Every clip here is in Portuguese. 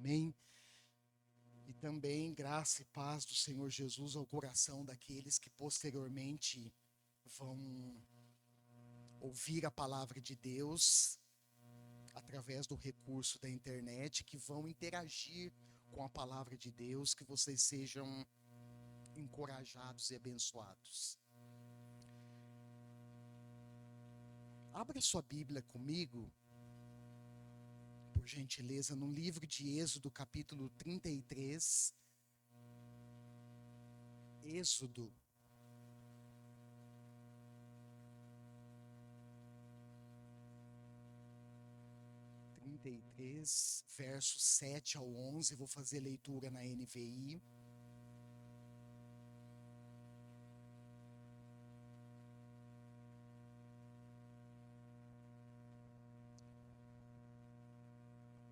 Amém? E também graça e paz do Senhor Jesus ao coração daqueles que posteriormente vão ouvir a palavra de Deus através do recurso da internet, que vão interagir com a palavra de Deus, que vocês sejam encorajados e abençoados. Abra sua Bíblia comigo, por gentileza, no livro de Êxodo, capítulo 33. Êxodo, versos 7 ao 11, vou fazer leitura na NVI.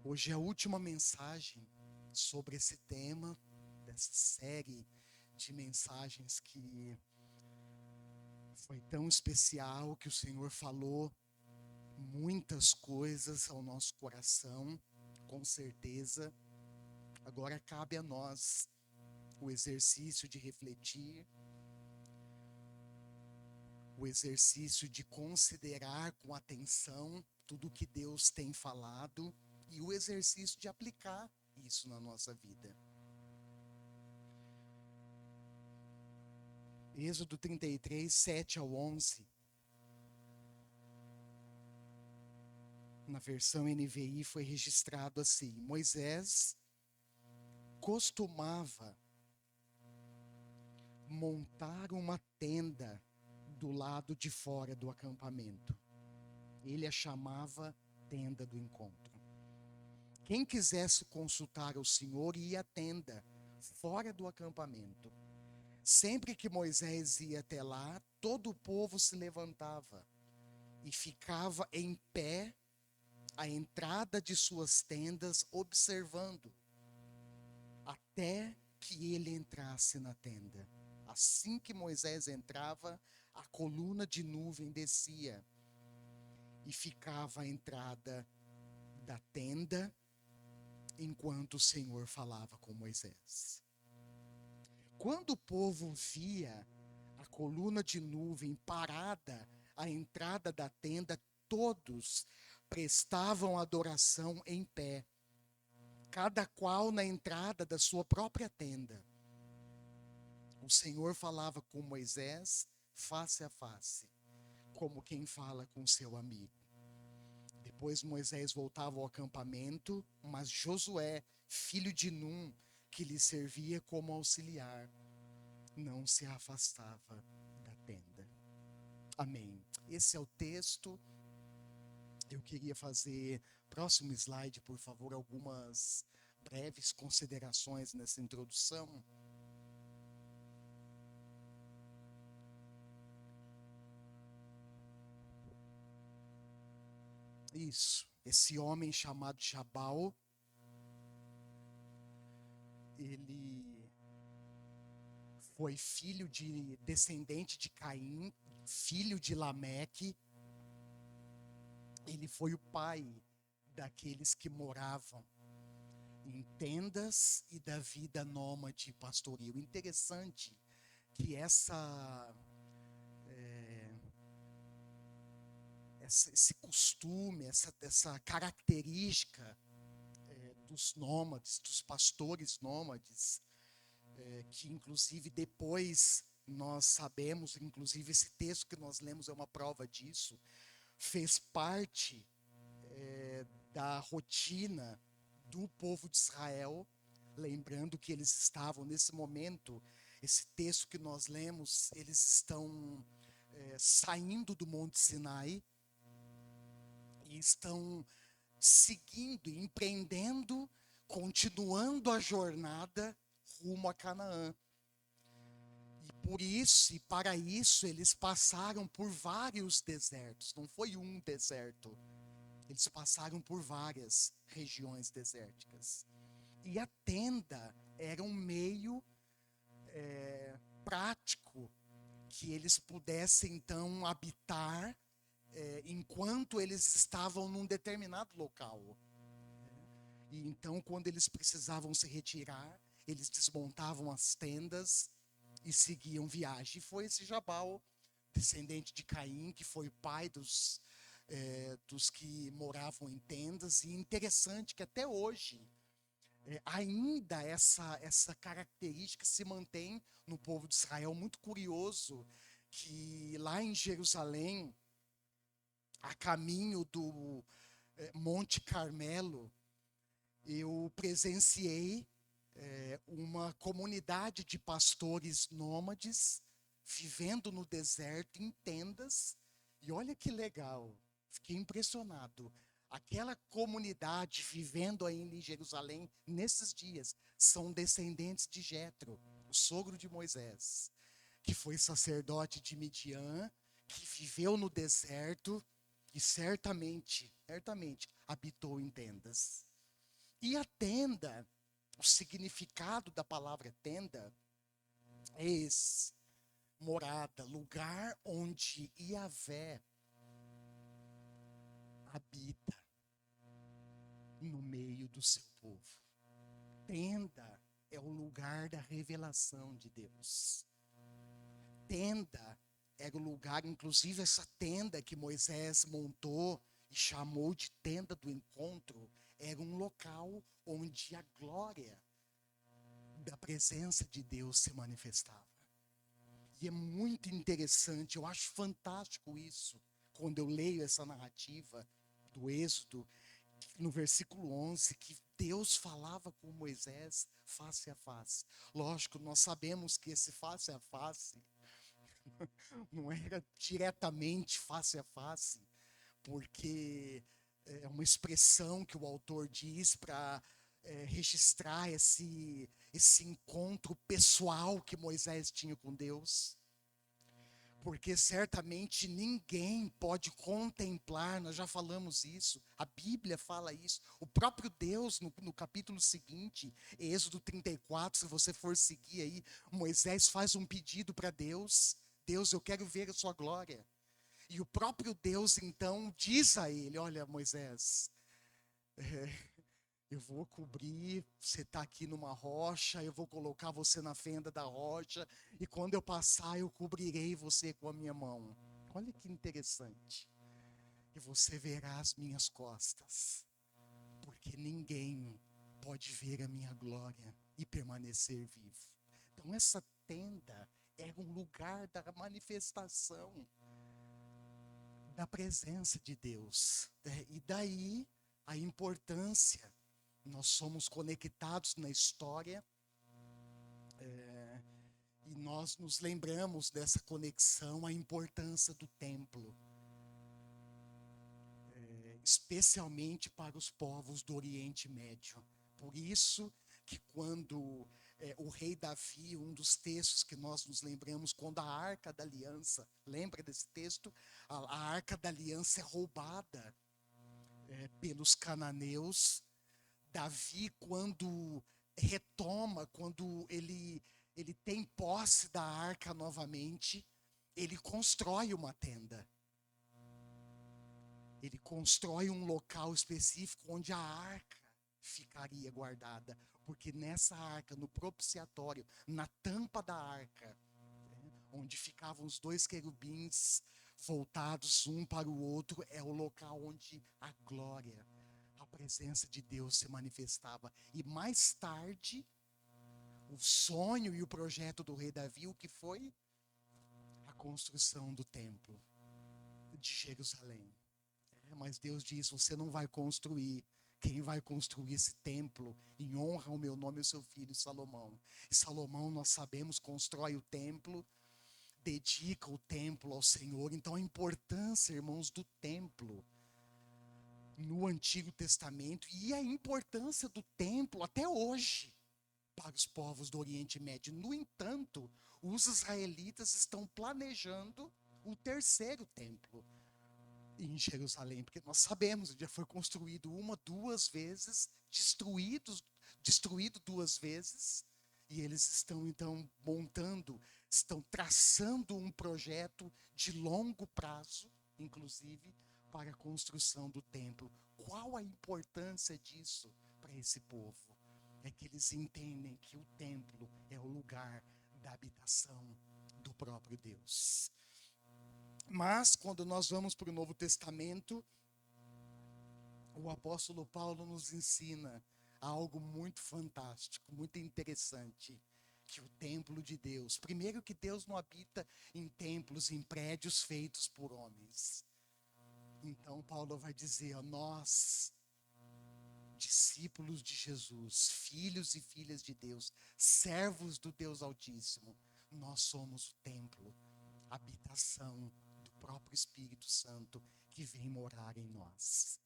Hoje é a última mensagem sobre esse tema, dessa série de mensagens que foi tão especial, que o Senhor falou muitas coisas ao nosso coração, com certeza. Agora cabe a nós o exercício de refletir, o exercício de considerar com atenção tudo o que Deus tem falado e o exercício de aplicar isso na nossa vida. Êxodo 33, 7 ao 11. Na versão NVI foi registrado assim: Moisés costumava montar uma tenda do lado de fora do acampamento. Ele a chamava tenda do encontro. Quem quisesse consultar o Senhor ia à tenda, fora do acampamento. Sempre que Moisés ia até lá, todo o povo se levantava e ficava em pé à entrada de suas tendas, observando, até que ele entrasse na tenda. Assim que Moisés entrava, a coluna de nuvem descia e ficava à entrada da tenda, enquanto o Senhor falava com Moisés. Quando o povo via a coluna de nuvem parada à entrada da tenda, todos prestavam adoração em pé, cada qual na entrada da sua própria tenda. O Senhor falava com Moisés face a face, como quem fala com seu amigo. Depois Moisés voltava ao acampamento, mas Josué, filho de Num, que lhe servia como auxiliar, não se afastava da tenda. Amém. Esse é o texto. Eu queria fazer, próximo slide, por favor, algumas breves considerações nessa introdução. Isso, esse homem chamado Jabal, ele foi filho de descendente de Caim, filho de Lameque. Ele foi o pai daqueles que moravam em tendas e da vida nômade pastoril. Interessante que esse costume, essa característica dos nômades, dos pastores nômades, que inclusive depois nós sabemos, inclusive esse texto que nós lemos é uma prova disso, fez parte da rotina do povo de Israel, lembrando que eles estavam nesse momento, esse texto que nós lemos, eles estão saindo do Monte Sinai e estão seguindo, empreendendo, continuando a jornada rumo a Canaã. E por isso, e para isso, eles passaram por vários desertos. Não foi um deserto. Eles passaram por várias regiões desérticas. E a tenda era um meio prático que eles pudessem, então, habitar enquanto eles estavam num determinado local. E então, quando eles precisavam se retirar, eles desmontavam as tendas e seguiam viagem. E foi esse Jabal, descendente de Caim, que foi o pai dos que moravam em tendas. E interessante que até hoje, ainda essa característica se mantém no povo de Israel. Muito curioso que lá em Jerusalém, a caminho do Monte Carmelo, eu presenciei uma comunidade de pastores nômades vivendo no deserto em tendas. E olha que legal, fiquei impressionado. Aquela comunidade vivendo ainda em Jerusalém nesses dias são descendentes de Jetro, o sogro de Moisés, que foi sacerdote de Midian, que viveu no deserto e certamente habitou em tendas. E a tenda, o significado da palavra tenda é esse: morada, lugar onde Yahvé habita no meio do seu povo. Tenda é o lugar da revelação de Deus. Tenda era o lugar, inclusive essa tenda que Moisés montou e chamou de tenda do encontro, era um local onde a glória da presença de Deus se manifestava. E é muito interessante, eu acho fantástico isso, quando eu leio essa narrativa do Êxodo, no versículo 11, que Deus falava com Moisés face a face. Lógico, nós sabemos que esse face a face não era diretamente face a face, porque é uma expressão que o autor diz para registrar esse encontro pessoal que Moisés tinha com Deus. Porque certamente ninguém pode contemplar, nós já falamos isso, a Bíblia fala isso, o próprio Deus, no capítulo seguinte, Êxodo 34, se você for seguir aí, Moisés faz um pedido para Deus: Deus, eu quero ver a sua glória. E o próprio Deus então diz a ele: olha, Moisés, eu vou cobrir, você está aqui numa rocha, eu vou colocar você na fenda da rocha, e quando eu passar, eu cobrirei você com a minha mão. Olha que interessante. E você verá as minhas costas, porque ninguém pode ver a minha glória e permanecer vivo. Então essa tenda era um lugar da manifestação da presença de Deus. E daí a importância. Nós somos conectados na história, e nós nos lembramos dessa conexão, a importância do templo, especialmente para os povos do Oriente Médio. Por isso que quando o rei Davi, um dos textos que nós nos lembramos, quando a Arca da Aliança, lembra desse texto? A Arca da Aliança é roubada pelos cananeus. Davi, quando retoma, quando ele tem posse da arca novamente, ele constrói uma tenda. Ele constrói um local específico onde a arca ficaria guardada. Porque nessa arca, no propiciatório, na tampa da arca, onde ficavam os dois querubins voltados um para o outro, é o local onde a glória, a presença de Deus se manifestava. E mais tarde, o sonho e o projeto do rei Davi, o que foi? A construção do templo de Jerusalém. Mas Deus diz: você não vai construir. Quem vai construir esse templo em honra ao meu nome é o seu filho Salomão. E Salomão, nós sabemos, constrói o templo, dedica o templo ao Senhor. Então a importância, irmãos, do templo no Antigo Testamento, e a importância do templo até hoje para os povos do Oriente Médio. No entanto, os israelitas estão planejando o terceiro templo em Jerusalém, porque nós sabemos, já foi construído duas vezes, destruído duas vezes, e eles estão então estão traçando um projeto de longo prazo, inclusive, para a construção do templo. Qual a importância disso para para esse povo é que eles entendem que o templo é o lugar da habitação do próprio Deus. Mas, quando nós vamos para o Novo Testamento, o apóstolo Paulo nos ensina algo muito fantástico, muito interessante, que o templo de Deus, primeiro que Deus não habita em templos, em prédios feitos por homens. Então Paulo vai dizer, ó, nós, discípulos de Jesus, filhos e filhas de Deus, servos do Deus Altíssimo, nós somos o templo, habitação do próprio Espírito Santo que vem morar em nós.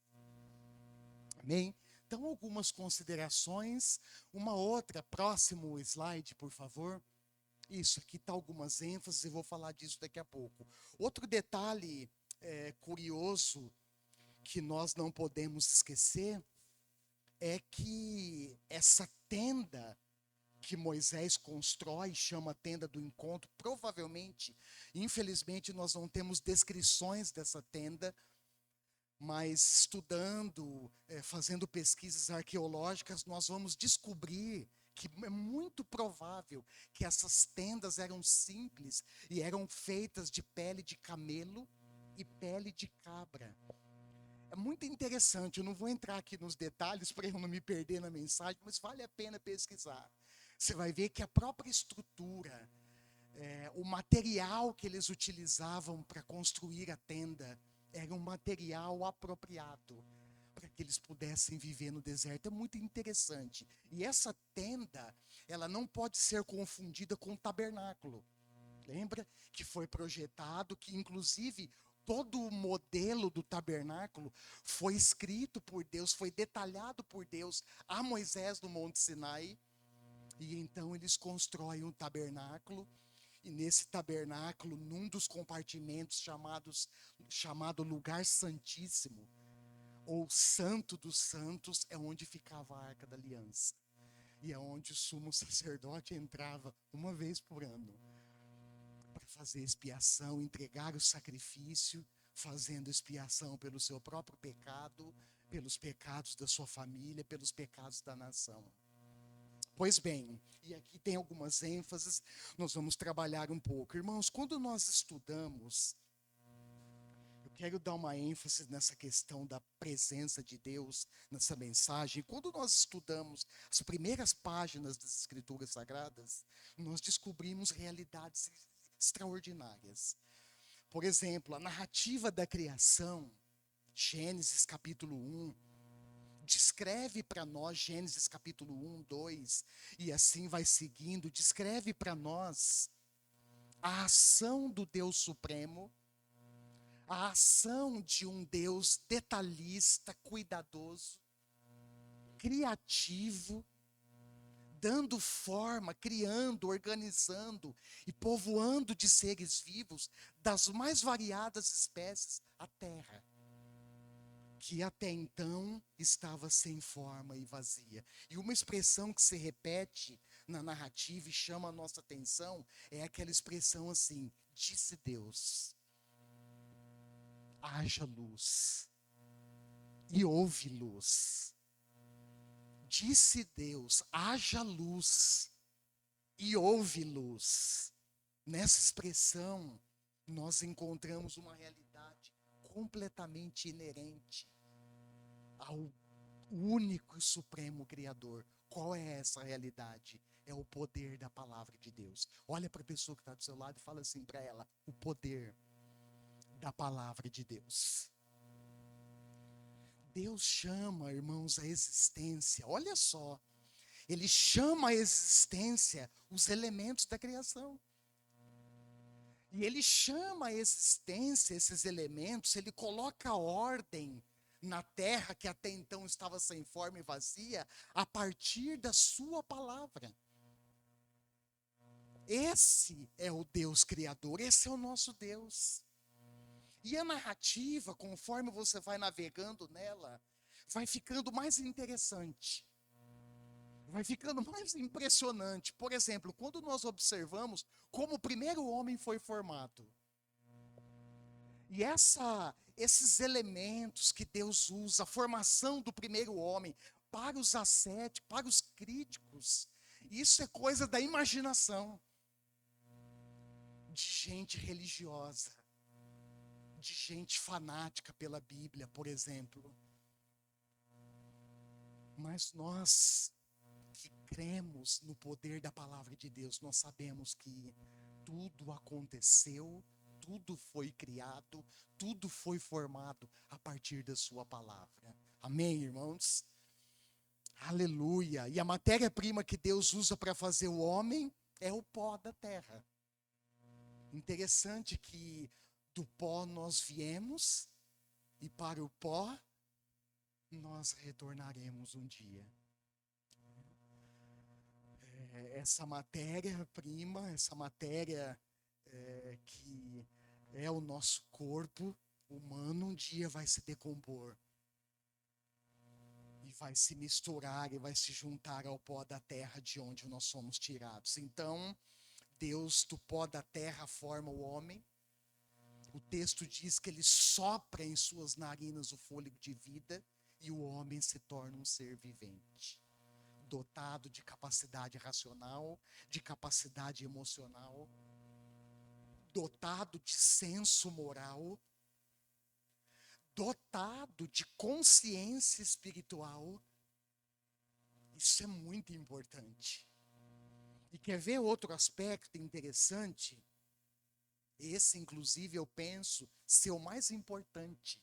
Amém? Então, algumas considerações. Uma outra, próximo slide, por favor. Isso, aqui está algumas ênfases, eu vou falar disso daqui a pouco. Outro detalhe curioso que nós não podemos esquecer é que essa tenda que Moisés constrói, chama tenda do encontro, provavelmente, infelizmente, nós não temos descrições dessa tenda, mas estudando, fazendo pesquisas arqueológicas, nós vamos descobrir que é muito provável que essas tendas eram simples e eram feitas de pele de camelo e pele de cabra. É muito interessante, eu não vou entrar aqui nos detalhes para eu não me perder na mensagem, mas vale a pena pesquisar. Você vai ver que a própria estrutura, o material que eles utilizavam para construir a tenda, era um material apropriado para que eles pudessem viver no deserto. É muito interessante. E essa tenda, ela não pode ser confundida com o tabernáculo. Lembra que foi projetado, que inclusive todo o modelo do tabernáculo foi escrito por Deus, foi detalhado por Deus a Moisés no Monte Sinai. E então eles constroem um tabernáculo. E nesse tabernáculo, num dos compartimentos chamado Lugar Santíssimo, ou Santo dos Santos, é onde ficava a Arca da Aliança. E é onde o sumo sacerdote entrava uma vez por ano, para fazer expiação, entregar o sacrifício, fazendo expiação pelo seu próprio pecado, pelos pecados da sua família, pelos pecados da nação. Pois bem, e aqui tem algumas ênfases, nós vamos trabalhar um pouco. Irmãos, quando nós estudamos, eu quero dar uma ênfase nessa questão da presença de Deus, nessa mensagem. Quando nós estudamos as primeiras páginas das Escrituras Sagradas, nós descobrimos realidades extraordinárias. Por exemplo, a narrativa da criação, Gênesis capítulo 1, descreve para nós, Gênesis capítulo 1, 2, e assim vai seguindo, descreve para nós a ação do Deus Supremo, a ação de um Deus detalhista, cuidadoso, criativo, dando forma, criando, organizando e povoando de seres vivos das mais variadas espécies a terra, que até então estava sem forma e vazia. E uma expressão que se repete na narrativa e chama a nossa atenção é aquela expressão assim: disse Deus, haja luz, e houve luz. Disse Deus, haja luz, e houve luz. Nessa expressão, nós encontramos uma realidade completamente inerente ao único e supremo Criador. Qual é essa realidade? É o poder da palavra de Deus. Olha para a pessoa que está do seu lado e fala assim para ela: o poder da palavra de Deus. Deus chama, irmãos, a existência. Olha só, Ele chama a existência os elementos da criação. E Ele chama a existência esses elementos, Ele coloca ordem na terra que até então estava sem forma e vazia, a partir da sua palavra. Esse é o Deus Criador, esse é o nosso Deus. E a narrativa, conforme você vai navegando nela, vai ficando mais interessante, vai ficando mais impressionante. Por exemplo, quando nós observamos como o primeiro homem foi formado, e esses elementos que Deus usa, a formação do primeiro homem, para os ascéticos, para os críticos. Isso é coisa da imaginação de gente religiosa, de gente fanática pela Bíblia, por exemplo. Mas nós que cremos no poder da palavra de Deus, nós sabemos que tudo aconteceu, tudo foi criado, tudo foi formado a partir da sua palavra. Amém, irmãos? Aleluia! E a matéria-prima que Deus usa para fazer o homem é o pó da terra. Interessante que do pó nós viemos e para o pó nós retornaremos um dia. Essa matéria-prima, essa matéria que é o nosso corpo humano, um dia vai se decompor. E vai se misturar e vai se juntar ao pó da terra de onde nós somos tirados. Então, Deus do pó da terra forma o homem. O texto diz que ele sopra em suas narinas o fôlego de vida e o homem se torna um ser vivente, dotado de capacidade racional, de capacidade emocional, dotado de senso moral, dotado de consciência espiritual. Isso é muito importante. E quer ver outro aspecto interessante? Esse, inclusive, eu penso ser o mais importante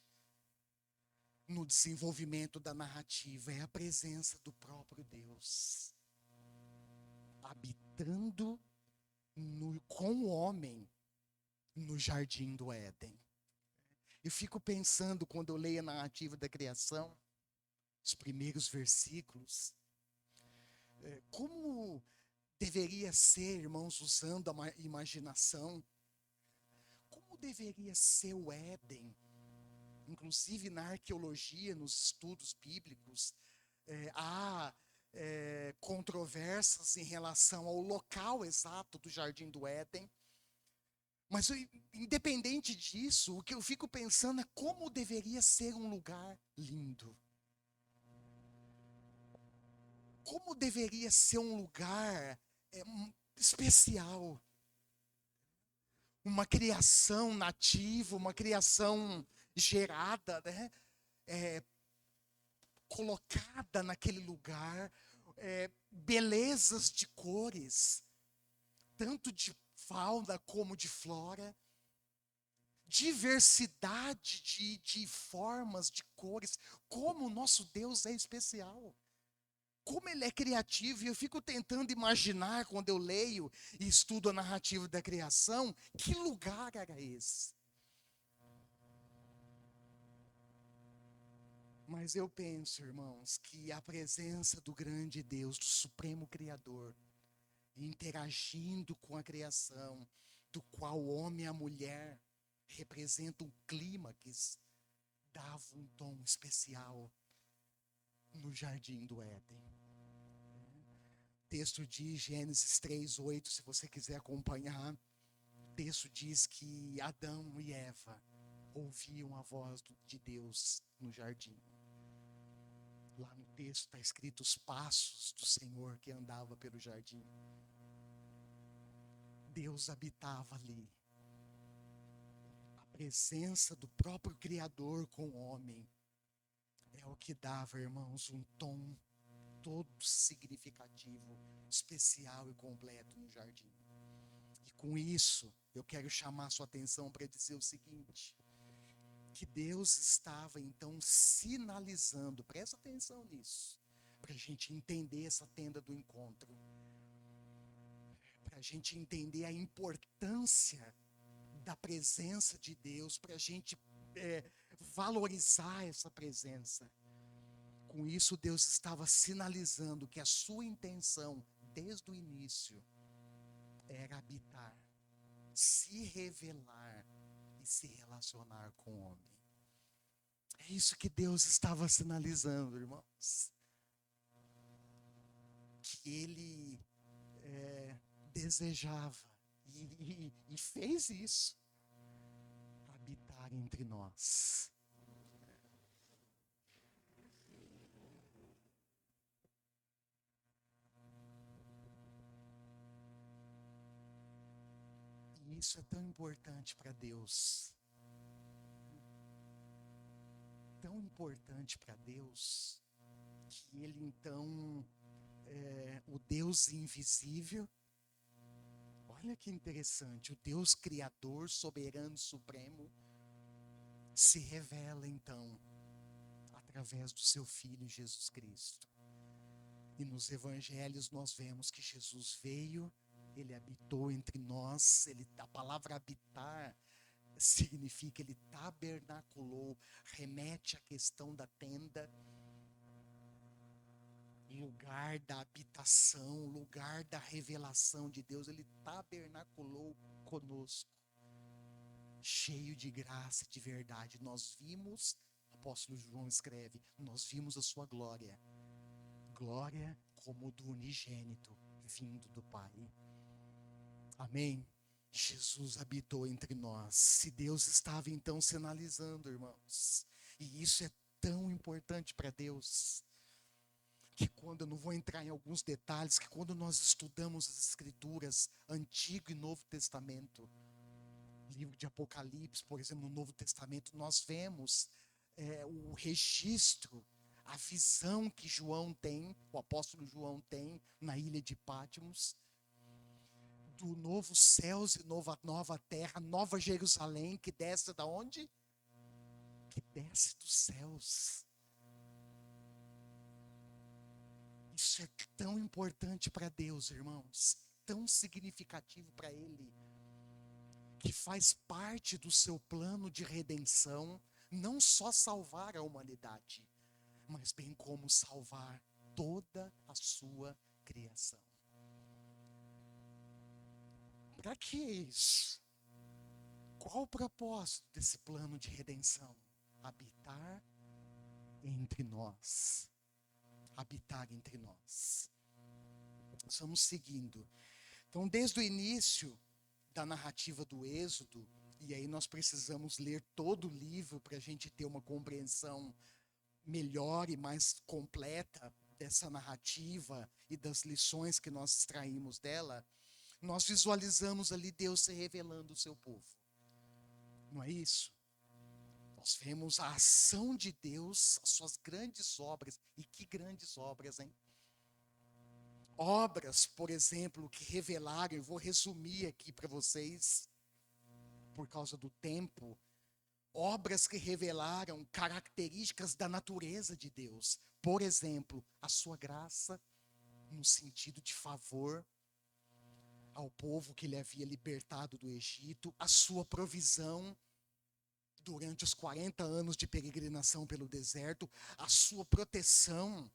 no desenvolvimento da narrativa, é a presença do próprio Deus habitando com o homem no jardim do Éden. Eu fico pensando, quando eu leio a narrativa da criação, os primeiros versículos, como deveria ser, irmãos, usando a imaginação, como deveria ser o Éden. Inclusive na arqueologia, nos estudos bíblicos, há controvérsias em relação ao local exato do Jardim do Éden. Mas independente disso, o que eu fico pensando é como deveria ser um lugar lindo. Como deveria ser um lugar especial. Uma criação nativa, uma criação gerada, né? Colocada naquele lugar, belezas de cores, tanto de fauna como de flora, diversidade de formas, de cores. Como o nosso Deus é especial, como ele é criativo. E eu fico tentando imaginar, quando eu leio e estudo a narrativa da criação, que lugar era esse? Mas eu penso, irmãos, que a presença do grande Deus, do Supremo Criador, interagindo com a criação, do qual o homem e a mulher representam um clímax, dava um tom especial no jardim do Éden. O texto diz, Gênesis 3:8, se você quiser acompanhar, o texto diz que Adão e Eva ouviam a voz de Deus no jardim. Lá no texto está escrito os passos do Senhor que andava pelo jardim. Deus habitava ali. A presença do próprio Criador com o homem é o que dava, irmãos, um tom todo significativo, especial e completo no jardim. E com isso, eu quero chamar sua atenção para dizer o seguinte: que Deus estava então sinalizando, presta atenção nisso, para a gente entender essa tenda do encontro, para a gente entender a importância da presença de Deus, para a gente valorizar essa presença. Com isso, Deus estava sinalizando que a sua intenção, desde o início, era habitar, se revelar e se relacionar com o homem. É isso que Deus estava sinalizando, irmãos. Que Ele desejava e fez isso, habitar entre nós. Isso é tão importante para Deus. Tão importante para Deus, que Ele então, o Deus invisível, olha que interessante, o Deus Criador, soberano, supremo, se revela então, através do seu Filho Jesus Cristo. E nos evangelhos nós vemos que Jesus veio, Ele habitou entre nós, a palavra habitar significa Ele tabernaculou, remete à questão da tenda, lugar da habitação, lugar da revelação de Deus. Ele tabernaculou conosco, cheio de graça e de verdade. Nós vimos, o apóstolo João escreve, nós vimos a sua glória, glória como do unigênito vindo do Pai. Amém? Jesus habitou entre nós. Se Deus estava então sinalizando, irmãos, e isso é tão importante para Deus, que quando, eu não vou entrar em alguns detalhes, que quando nós estudamos as Escrituras, Antigo e Novo Testamento, livro de Apocalipse, por exemplo, no Novo Testamento, nós vemos o registro, a visão que João tem, o apóstolo João tem na ilha de Patmos, do novo céus e nova terra, nova Jerusalém, que desce da onde? Que desce dos céus. Isso é tão importante para Deus, irmãos, tão significativo para Ele, que faz parte do seu plano de redenção, não só salvar a humanidade, mas bem como salvar toda a sua criação. Para que isso? Qual o propósito desse plano de redenção? Habitar entre nós. Habitar entre nós. Estamos seguindo. Então, desde o início da narrativa do Êxodo, e aí nós precisamos ler todo o livro para a gente ter uma compreensão melhor e mais completa dessa narrativa e das lições que nós extraímos dela, nós visualizamos ali Deus se revelando ao seu povo. Não é isso? Nós vemos a ação de Deus, as suas grandes obras. E que grandes obras, hein? Obras, por exemplo, que revelaram, eu vou resumir aqui para vocês, por causa do tempo, obras que revelaram características da natureza de Deus. Por exemplo, a sua graça, no sentido de favor ao povo que ele havia libertado do Egito, a sua provisão durante os 40 anos de peregrinação pelo deserto, a sua proteção,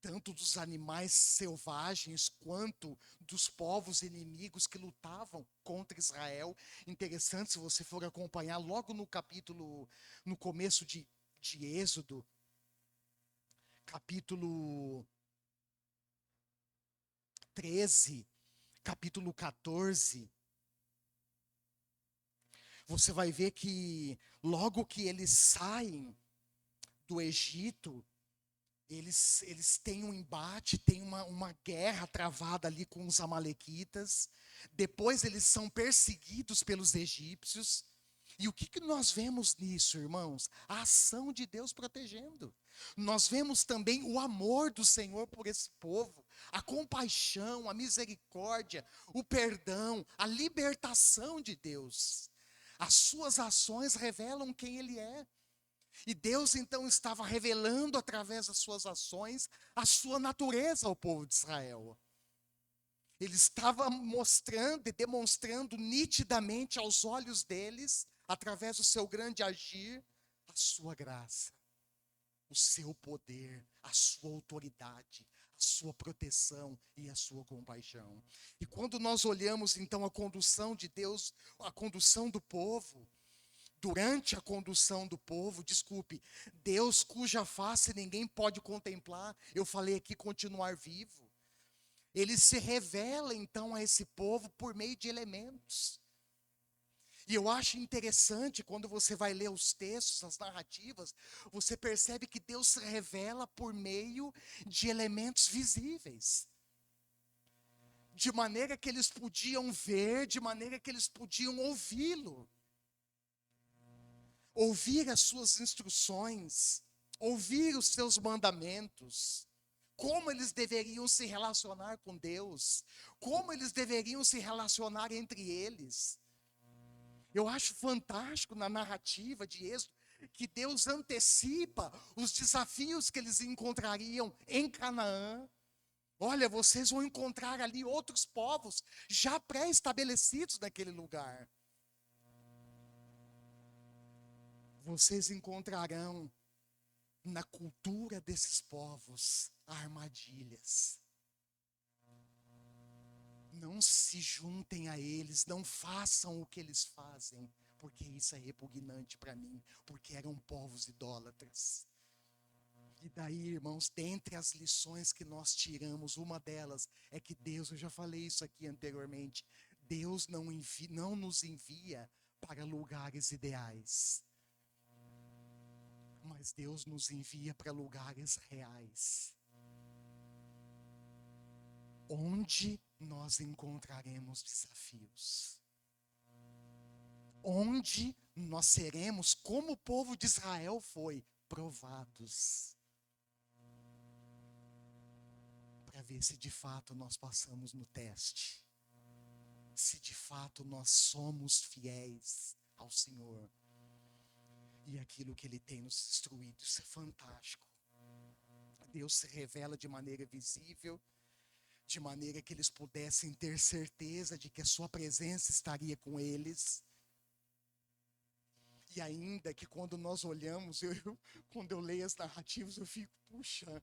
tanto dos animais selvagens quanto dos povos inimigos que lutavam contra Israel. Interessante, se você for acompanhar logo no capítulo, no começo de Êxodo, capítulo 13, capítulo 14, você vai ver que logo que eles saem do Egito, eles têm um embate, tem uma guerra travada ali com os amalequitas. Depois eles são perseguidos pelos egípcios. E o que nós vemos nisso, irmãos? A ação de Deus protegendo. Nós vemos também o amor do Senhor por esse povo, a compaixão, a misericórdia, o perdão, a libertação de Deus. As suas ações revelam quem Ele é. E Deus então estava revelando através das suas ações a sua natureza ao povo de Israel. Ele estava mostrando e demonstrando nitidamente aos olhos deles, através do seu grande agir, a sua graça, o seu poder, a sua autoridade, a sua proteção e a sua compaixão. E quando nós olhamos então a condução de Deus, a condução do povo, durante a condução do povo, Deus cuja face ninguém pode contemplar, eu falei aqui continuar vivo, ele se revela então a esse povo por meio de elementos. E eu acho interessante, quando você vai ler os textos, as narrativas, você percebe que Deus se revela por meio de elementos visíveis. de maneira que eles podiam ver, de maneira que eles podiam ouvi-lo. Ouvir as suas instruções, ouvir os seus mandamentos, como eles deveriam se relacionar com Deus, como eles deveriam se relacionar entre eles. Eu acho fantástico na narrativa de Êxodo que Deus antecipa os desafios que eles encontrariam em Canaã. Olha, vocês vão encontrar ali outros povos já pré-estabelecidos naquele lugar. Vocês encontrarão na cultura desses povos armadilhas. Não se juntem a eles, não façam o que eles fazem, porque isso é repugnante para mim, porque eram povos idólatras. E daí, irmãos, dentre as lições que nós tiramos, uma delas é que Deus, eu já falei isso aqui anteriormente, Deus não nos envia para lugares ideais, mas Deus nos envia para lugares reais, onde nós encontraremos desafios, onde nós seremos, como o povo de Israel foi, provados, para ver se de fato nós passamos no teste, se de fato nós somos fiéis ao Senhor e aquilo que Ele tem nos instruído. Isso é fantástico. Deus se revela de maneira visível, de maneira que eles pudessem ter certeza de que a sua presença estaria com eles. E ainda que quando nós olhamos, quando eu leio as narrativas, eu fico, puxa,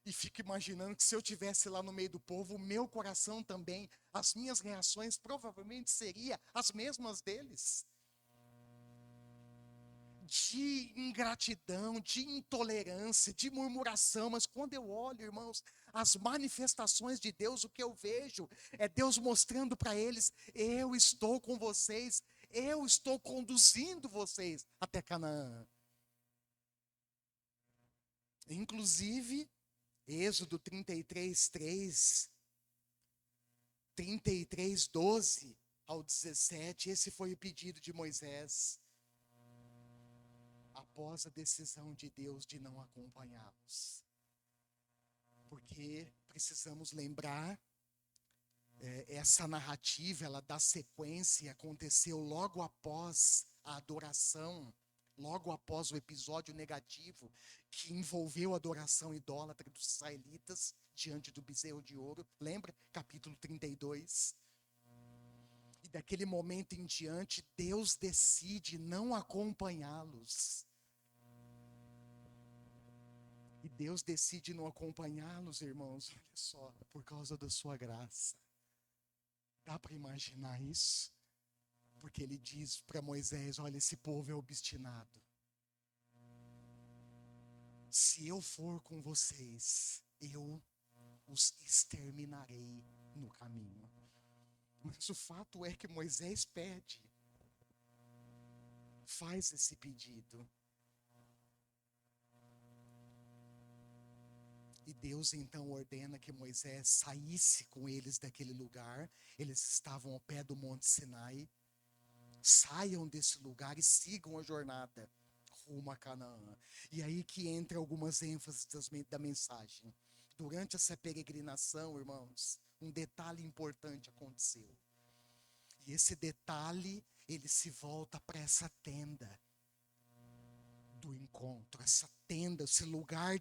e fico imaginando que se eu estivesse lá no meio do povo, o meu coração também, as minhas reações provavelmente seriam as mesmas deles. De ingratidão, de intolerância, de murmuração. Mas quando eu olho, irmãos, as manifestações de Deus, o que eu vejo é Deus mostrando para eles: eu estou com vocês, eu estou conduzindo vocês até Canaã. Inclusive, Êxodo 33, 3, 33, 12 ao 17, esse foi o pedido de Moisés, após a decisão de Deus de não acompanhá-los. Porque precisamos lembrar, essa narrativa, ela dá sequência, aconteceu logo após a adoração, logo após o episódio negativo que envolveu a adoração idólatra dos israelitas diante do bezerro de ouro. Lembra? Capítulo 32. E daquele momento em diante, Deus decide não acompanhá-los. E Deus decide não acompanhá-los, irmãos, olha só, por causa da sua graça. Dá para imaginar isso? Porque ele diz para Moisés: olha, esse povo é obstinado. Se eu for com vocês, eu os exterminarei no caminho. Mas o fato é que Moisés pede, faz esse pedido. E Deus então ordena que Moisés saísse com eles daquele lugar. Eles estavam ao pé do Monte Sinai. Saiam desse lugar e sigam a jornada rumo a Canaã. E aí que entra algumas ênfases da mensagem. Durante essa peregrinação, irmãos, um detalhe importante aconteceu. E esse detalhe, ele se volta para essa tenda do encontro, essa tenda, esse lugar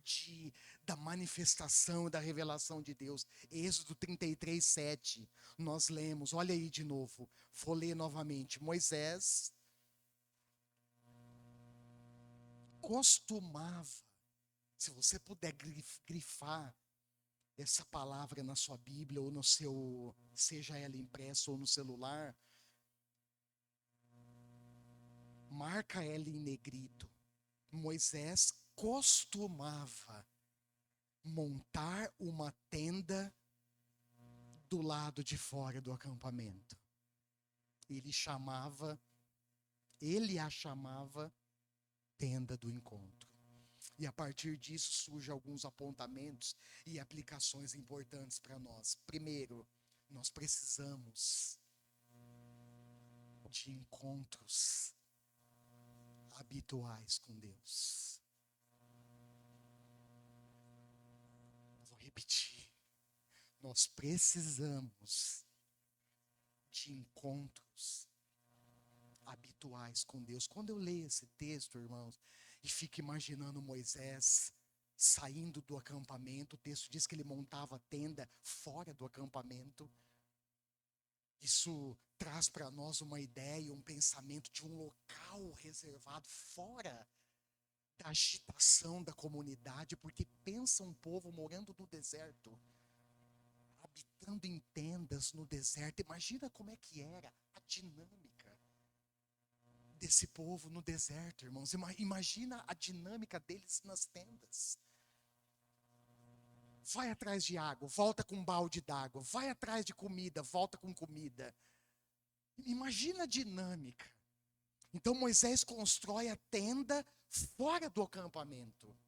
da manifestação e da revelação de Deus. Êxodo 33, 7, nós lemos, olha aí de novo, vou ler novamente. Moisés costumava, se você puder grifar essa palavra na sua Bíblia ou no seu, seja ela impressa ou no celular, marca ela em negrito. Moisés costumava montar uma tenda do lado de fora do acampamento. Ele a chamava tenda do encontro. E a partir disso surgem alguns apontamentos e aplicações importantes para nós. Primeiro, Nós precisamos de encontros habituais com Deus. Vou repetir. Nós precisamos de encontros habituais com Deus. Quando eu leio esse texto, irmãos, e fico imaginando Moisés saindo do acampamento, o texto diz que ele montava a tenda fora do acampamento. Isso traz para nós uma ideia, um pensamento de um local reservado fora da agitação da comunidade, porque pensa um povo morando no deserto, habitando em tendas no deserto. Imagina como é que era a dinâmica desse povo no deserto, irmãos. Imagina a dinâmica deles nas tendas. Vai atrás de água, volta com um balde d'água. Vai atrás de comida, volta com comida. Imagina a dinâmica. Então Moisés constrói a tenda fora do acampamento.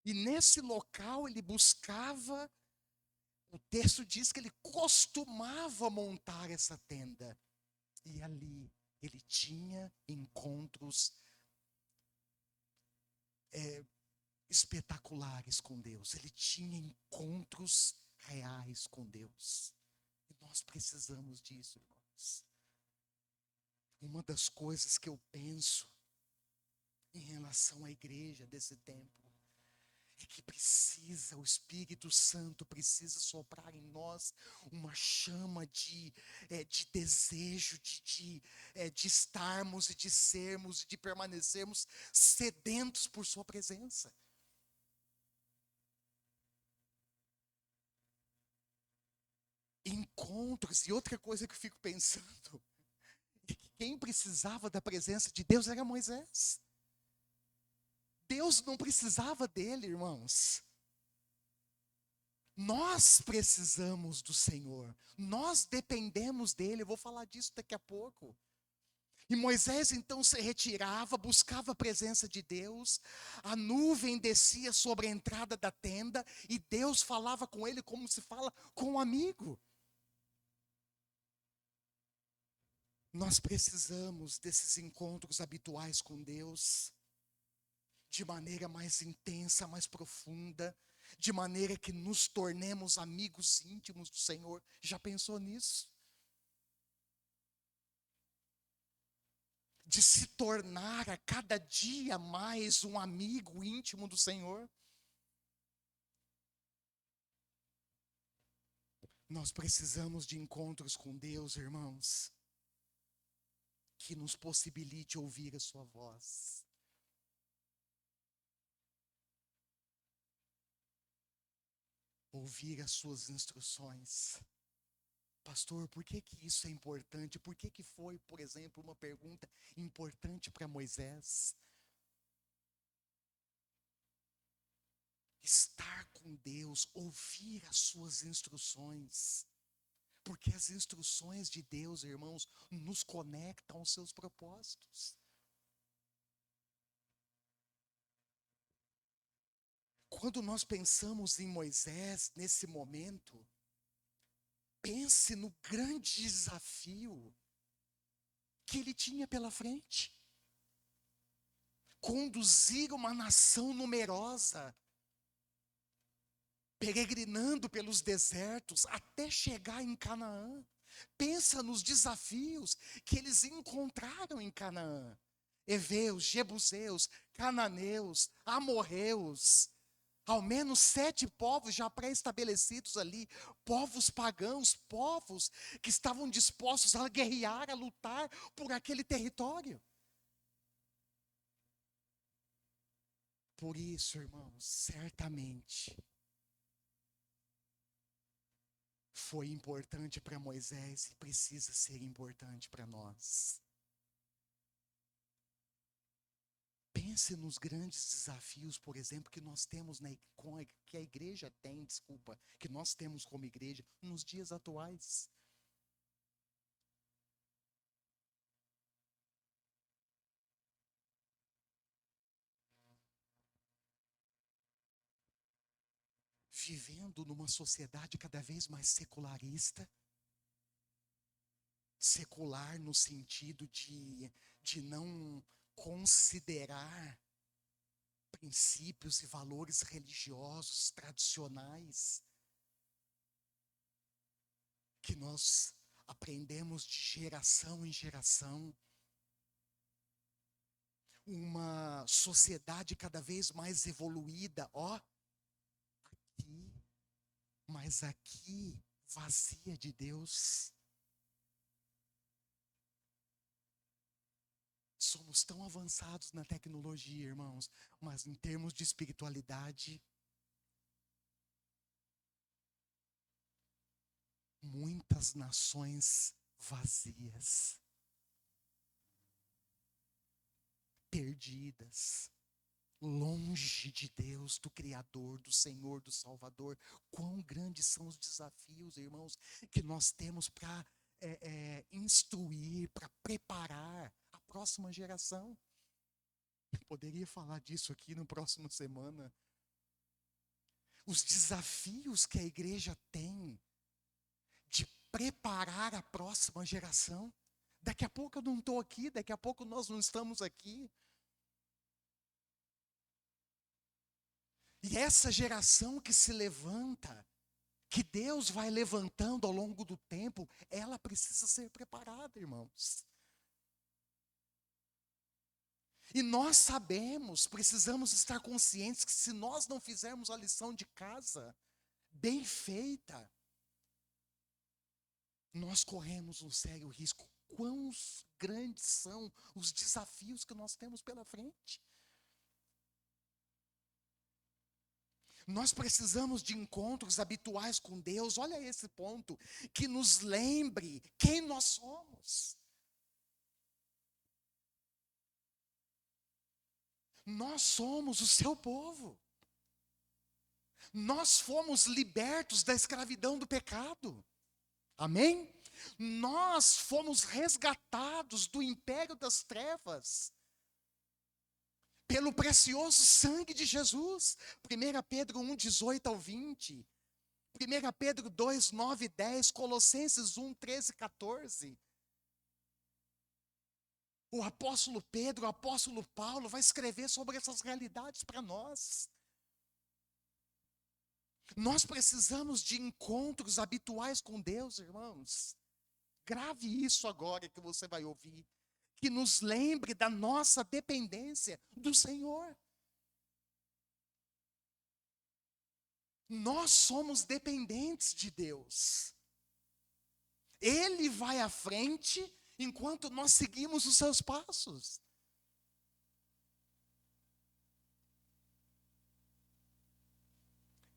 E nesse local ele buscava, o texto diz que ele costumava montar essa tenda. E ali ele tinha encontros espetaculares com Deus. Ele tinha encontros reais com Deus. E nós precisamos disso, irmãos. Uma das coisas que eu penso em relação à igreja desse tempo é que o Espírito Santo precisa soprar em nós uma chama de desejo, de estarmos e de sermos e de permanecermos sedentos por sua presença. Encontros, e outra coisa que eu fico pensando, é que quem precisava da presença de Deus era Moisés. Deus não precisava dele, irmãos. Nós precisamos do Senhor. Nós dependemos dele. Eu vou falar disso daqui a pouco. E Moisés então se retirava, buscava a presença de Deus. A nuvem descia sobre a entrada da tenda e Deus falava com ele como se fala com um amigo. Nós precisamos desses encontros habituais com Deus, de maneira mais intensa, mais profunda, de maneira que nos tornemos amigos íntimos do Senhor. Já pensou nisso? De se tornar a cada dia mais um amigo íntimo do Senhor? Nós precisamos de encontros com Deus, irmãos, que nos possibilite ouvir a sua voz. Ouvir as suas instruções. Pastor, por que que isso é importante? Por que que foi, por exemplo, uma pergunta importante para Moisés? Estar com Deus, ouvir as suas instruções. Porque as instruções de Deus, irmãos, nos conectam aos seus propósitos. Quando nós pensamos em Moisés nesse momento, pense no grande desafio que ele tinha pela frente. Conduzir uma nação numerosa, peregrinando pelos desertos até chegar em Canaã. Pensa nos desafios que eles encontraram em Canaã. Heveus, Jebuseus, Cananeus, Amorreus, ao menos 7 povos já pré-estabelecidos ali, povos pagãos, povos que estavam dispostos a guerrear, a lutar por aquele território. Por isso, irmãos, certamente foi importante para Moisés e precisa ser importante para nós. Pense nos grandes desafios, por exemplo, que nós temos, que a igreja tem, que nós temos como igreja nos dias atuais. vivendo numa sociedade cada vez mais secularista, secular no sentido de não considerar princípios e valores religiosos tradicionais que nós aprendemos de geração em geração. Uma sociedade cada vez mais evoluída, aqui, mas aqui vazia de Deus. Somos tão avançados na tecnologia, irmãos, mas em termos de espiritualidade, muitas nações vazias, perdidas, longe de Deus, do Criador, do Senhor, do Salvador. Quão grandes são os desafios, irmãos, que nós temos para instruir, para preparar a próxima geração. Eu poderia falar disso aqui na próxima semana. Os desafios que a igreja tem de preparar a próxima geração. Daqui a pouco eu não estou aqui, daqui a pouco nós não estamos aqui. E essa geração que se levanta, que Deus vai levantando ao longo do tempo, ela precisa ser preparada, irmãos. E nós sabemos, precisamos estar conscientes que se nós não fizermos a lição de casa bem feita, nós corremos um sério risco. Quão grandes são os desafios que nós temos pela frente? Nós precisamos de encontros habituais com Deus, olha esse ponto, que nos lembre quem nós somos. Nós somos o seu povo. Nós fomos libertos da escravidão do pecado. Amém? Nós fomos resgatados do império das trevas pelo precioso sangue de Jesus. 1 Pedro 1, 18 ao 20. 1 Pedro 2, 9 e 10. Colossenses 1, 13 e 14. O apóstolo Pedro, o apóstolo Paulo vai escrever sobre essas realidades para nós. Nós precisamos de encontros habituais com Deus, irmãos. Grave isso agora que você vai ouvir. Que nos lembre da nossa dependência do Senhor. Nós somos dependentes de Deus. Ele vai à frente enquanto nós seguimos os seus passos.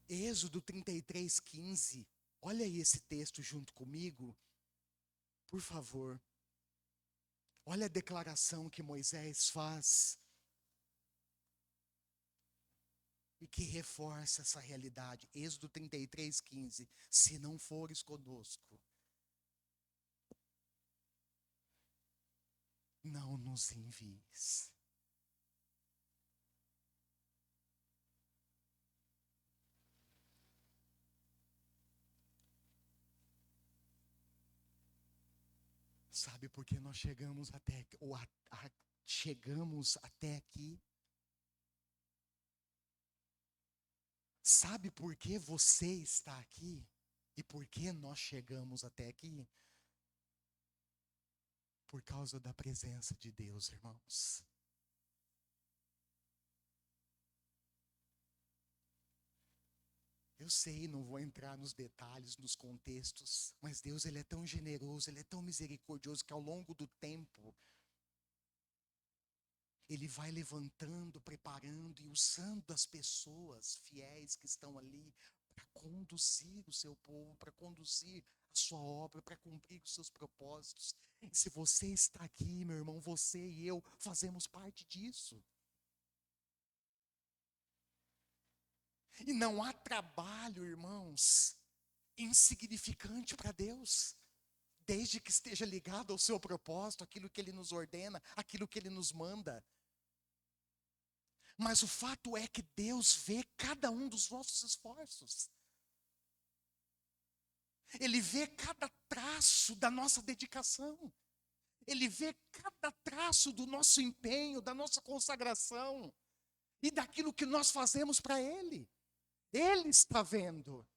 Êxodo 33, 15. Olha aí esse texto junto comigo. Por favor. Olha a declaração que Moisés faz. E que reforça essa realidade. Êxodo 33, 15. Se não fores conosco, não nos envies. Sabe por que nós chegamos até chegamos até aqui? Sabe por que você está aqui? E por que nós chegamos até aqui? Por causa da presença de Deus, irmãos. Eu sei, não vou entrar nos detalhes, nos contextos, mas Deus, Ele é tão generoso, Ele é tão misericordioso que ao longo do tempo, Ele vai levantando, preparando e usando as pessoas fiéis que estão ali para conduzir o seu povo, para conduzir a sua obra, para cumprir os seus propósitos. E se você está aqui, meu irmão, você e eu fazemos parte disso. E não há trabalho, irmãos, insignificante para Deus, desde que esteja ligado ao seu propósito, aquilo que Ele nos ordena, aquilo que Ele nos manda. Mas o fato é que Deus vê cada um dos nossos esforços. Ele vê cada traço da nossa dedicação. Ele vê cada traço do nosso empenho, da nossa consagração e daquilo que nós fazemos para Ele. Ele está vendo.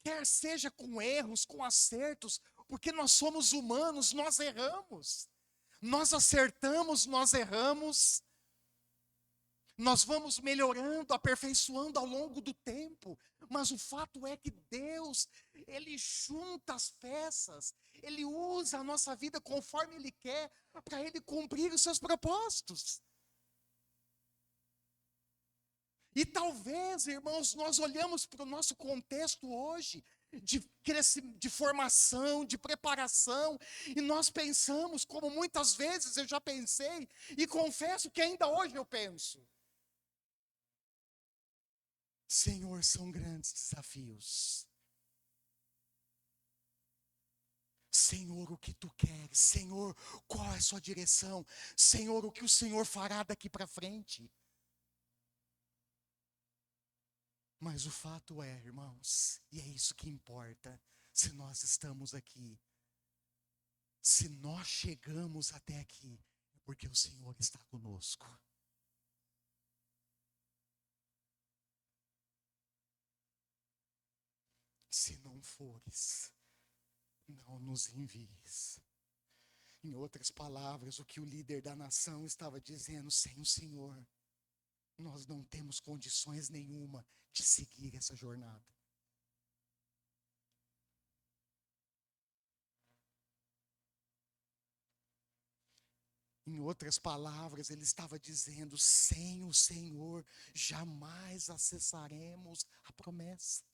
Quer seja com erros, com acertos, porque nós somos humanos, nós erramos. Nós acertamos, nós erramos. Nós vamos melhorando, aperfeiçoando ao longo do tempo. Mas o fato é que Deus, Ele junta as peças. Ele usa a nossa vida conforme Ele quer, para Ele cumprir os seus propósitos. E talvez, irmãos, nós olhamos para o nosso contexto hoje, de formação, de preparação, e nós pensamos, como muitas vezes eu já pensei, e confesso que ainda hoje eu penso: Senhor, são grandes desafios. Senhor, o que Tu queres? Senhor, qual é a sua direção? Senhor, o que o Senhor fará daqui para frente? Mas o fato é, irmãos, e é isso que importa, se nós estamos aqui, se nós chegamos até aqui, é porque o Senhor está conosco. Se não fores, não nos envies. Em outras palavras, o que o líder da nação estava dizendo: sem o Senhor, nós não temos condições nenhuma de seguir essa jornada. Em outras palavras, ele estava dizendo: sem o Senhor, jamais acessaremos a promessa.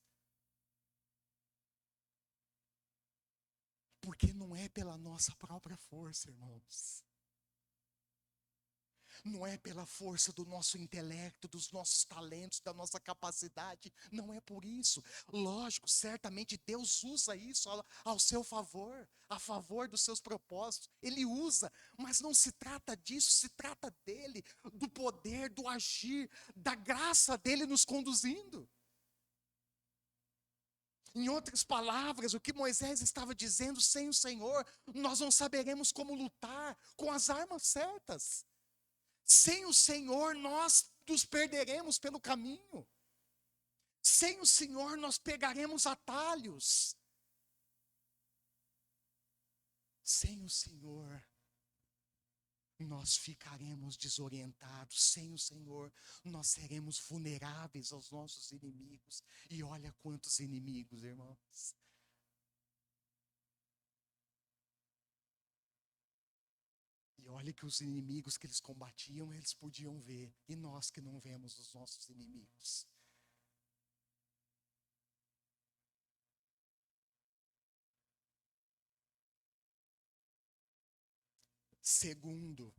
Porque não é pela nossa própria força, irmãos. Não é pela força do nosso intelecto, dos nossos talentos, da nossa capacidade. Não é por isso. Lógico, certamente Deus usa isso ao seu favor, a favor dos seus propósitos. Ele usa, mas não se trata disso, se trata dele, do poder, do agir, da graça dele nos conduzindo. Em outras palavras, o que Moisés estava dizendo: sem o Senhor, nós não saberemos como lutar com as armas certas. Sem o Senhor, nós nos perderemos pelo caminho. Sem o Senhor, nós pegaremos atalhos. Sem o Senhor, nós ficaremos desorientados. Sem o Senhor, nós seremos vulneráveis aos nossos inimigos. E olha quantos inimigos, irmãos. E olha que os inimigos que eles combatiam, eles podiam ver. E nós que não vemos os nossos inimigos. Segundo,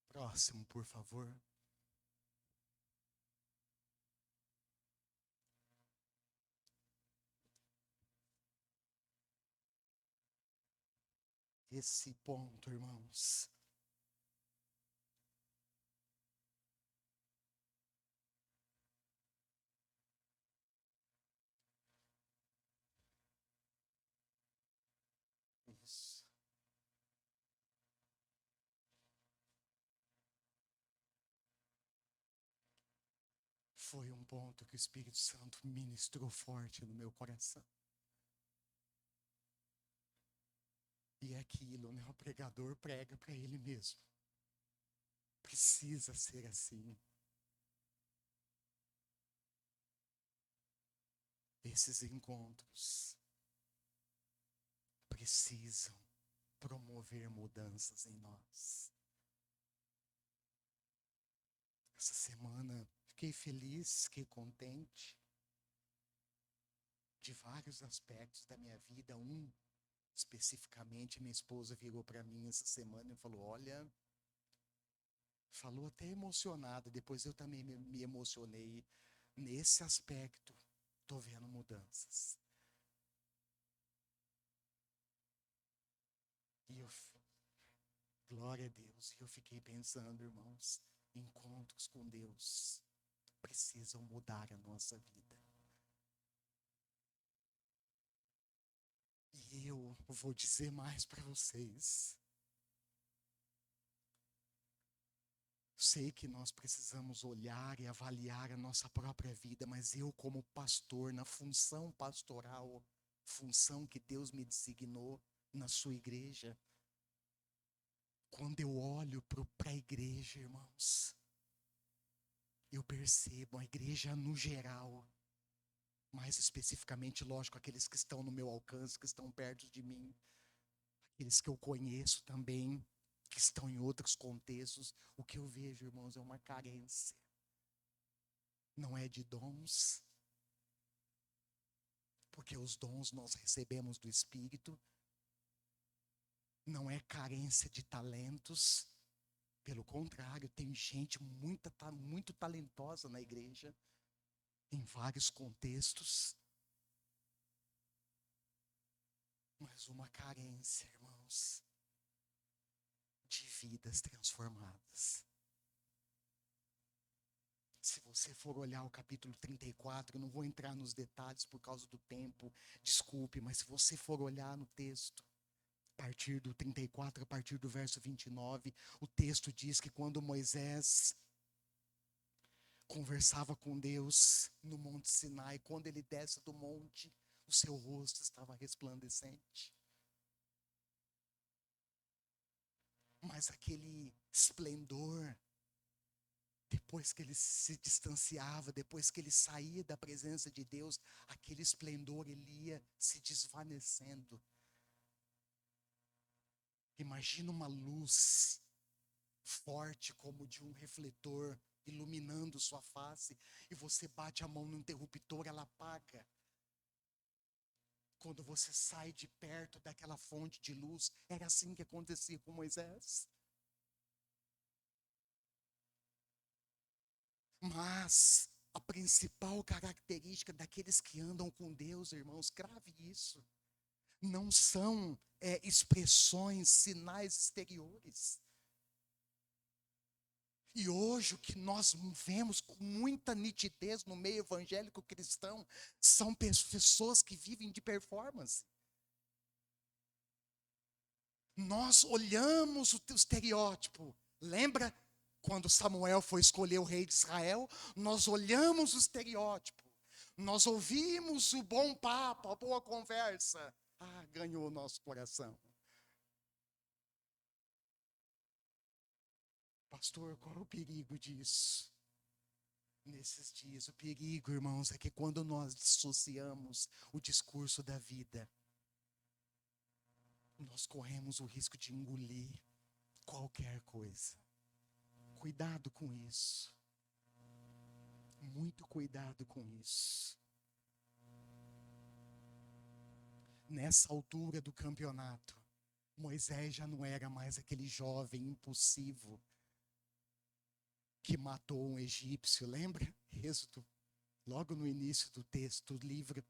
próximo, por favor. Esse ponto, irmãos, isso. Foi um ponto que o Espírito Santo ministrou forte no meu coração. E é aquilo, né? O pregador prega para ele mesmo. Precisa ser assim. Esses encontros precisam promover mudanças em nós. Essa semana fiquei feliz, fiquei contente de vários aspectos da minha vida. Especificamente, minha esposa virou para mim essa semana e falou: olha, falou até emocionada, depois eu também me emocionei. Nesse aspecto, estou vendo mudanças. E Glória a Deus. E eu fiquei pensando, irmãos, encontros com Deus precisam mudar a nossa vida. E eu vou dizer mais para vocês. Sei que nós precisamos olhar e avaliar a nossa própria vida, mas eu, como pastor, na função pastoral, função que Deus me designou na sua igreja, quando eu olho para a igreja, irmãos, eu percebo a igreja no geral, mais especificamente, lógico, aqueles que estão no meu alcance, que estão perto de mim, aqueles que eu conheço também, que estão em outros contextos, o que eu vejo, irmãos, é uma carência. Não é de dons, porque os dons nós recebemos do Espírito. Não é carência de talentos, pelo contrário, tem gente muito talentosa na igreja, em vários contextos. Mas uma carência, irmãos, de vidas transformadas. Se você for olhar o capítulo 34, eu não vou entrar nos detalhes por causa do tempo, desculpe, mas se você for olhar no texto, a partir do 34, a partir do verso 29, o texto diz que quando Moisés conversava com Deus no Monte Sinai, quando ele desce do monte, o seu rosto estava resplandecente. Mas aquele esplendor, depois que ele se distanciava, depois que ele saía da presença de Deus, aquele esplendor ele ia se desvanecendo. Imagina uma luz forte como de um refletor iluminando sua face, e você bate a mão no interruptor, ela apaga. Quando você sai de perto daquela fonte de luz, era assim que acontecia com Moisés. Mas a principal característica daqueles que andam com Deus, irmãos, grave isso, não são expressões, sinais exteriores. E hoje o que nós vemos com muita nitidez no meio evangélico cristão são pessoas que vivem de performance. Nós olhamos o estereótipo. Lembra quando Samuel foi escolher o rei de Israel? Nós olhamos o estereótipo. Nós ouvimos o bom papo, a boa conversa. Ah, ganhou o nosso coração. Pastor, qual é o perigo disso? Nesses dias, o perigo, irmãos, é que quando nós dissociamos o discurso da vida, nós corremos o risco de engolir qualquer coisa. Cuidado com isso. Muito cuidado com isso. Nessa altura do campeonato, Moisés já não era mais aquele jovem impulsivo que matou um egípcio, lembra? Êxodo, logo no início do texto, do livro.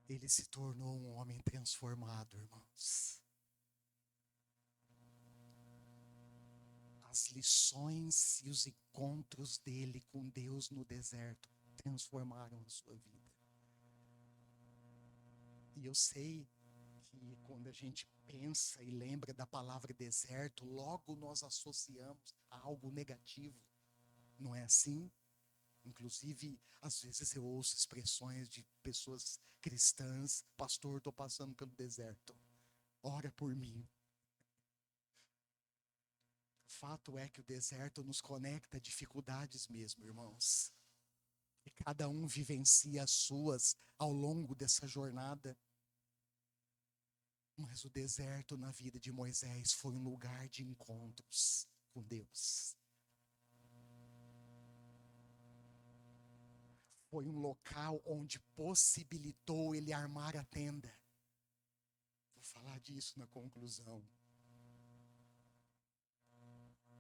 Ele se tornou um homem transformado, irmãos. As lições e os encontros dele com Deus no deserto transformaram a sua vida. E eu sei que quando a gente pensa e lembra da palavra deserto, logo nós associamos a algo negativo. Não é assim? Inclusive, às vezes eu ouço expressões de pessoas cristãs: pastor, estou passando pelo deserto, ora por mim. Fato é que o deserto nos conecta a dificuldades mesmo, irmãos. E cada um vivencia as suas ao longo dessa jornada. Mas o deserto na vida de Moisés foi um lugar de encontros com Deus. Foi um local onde possibilitou ele armar a tenda. Vou falar disso na conclusão.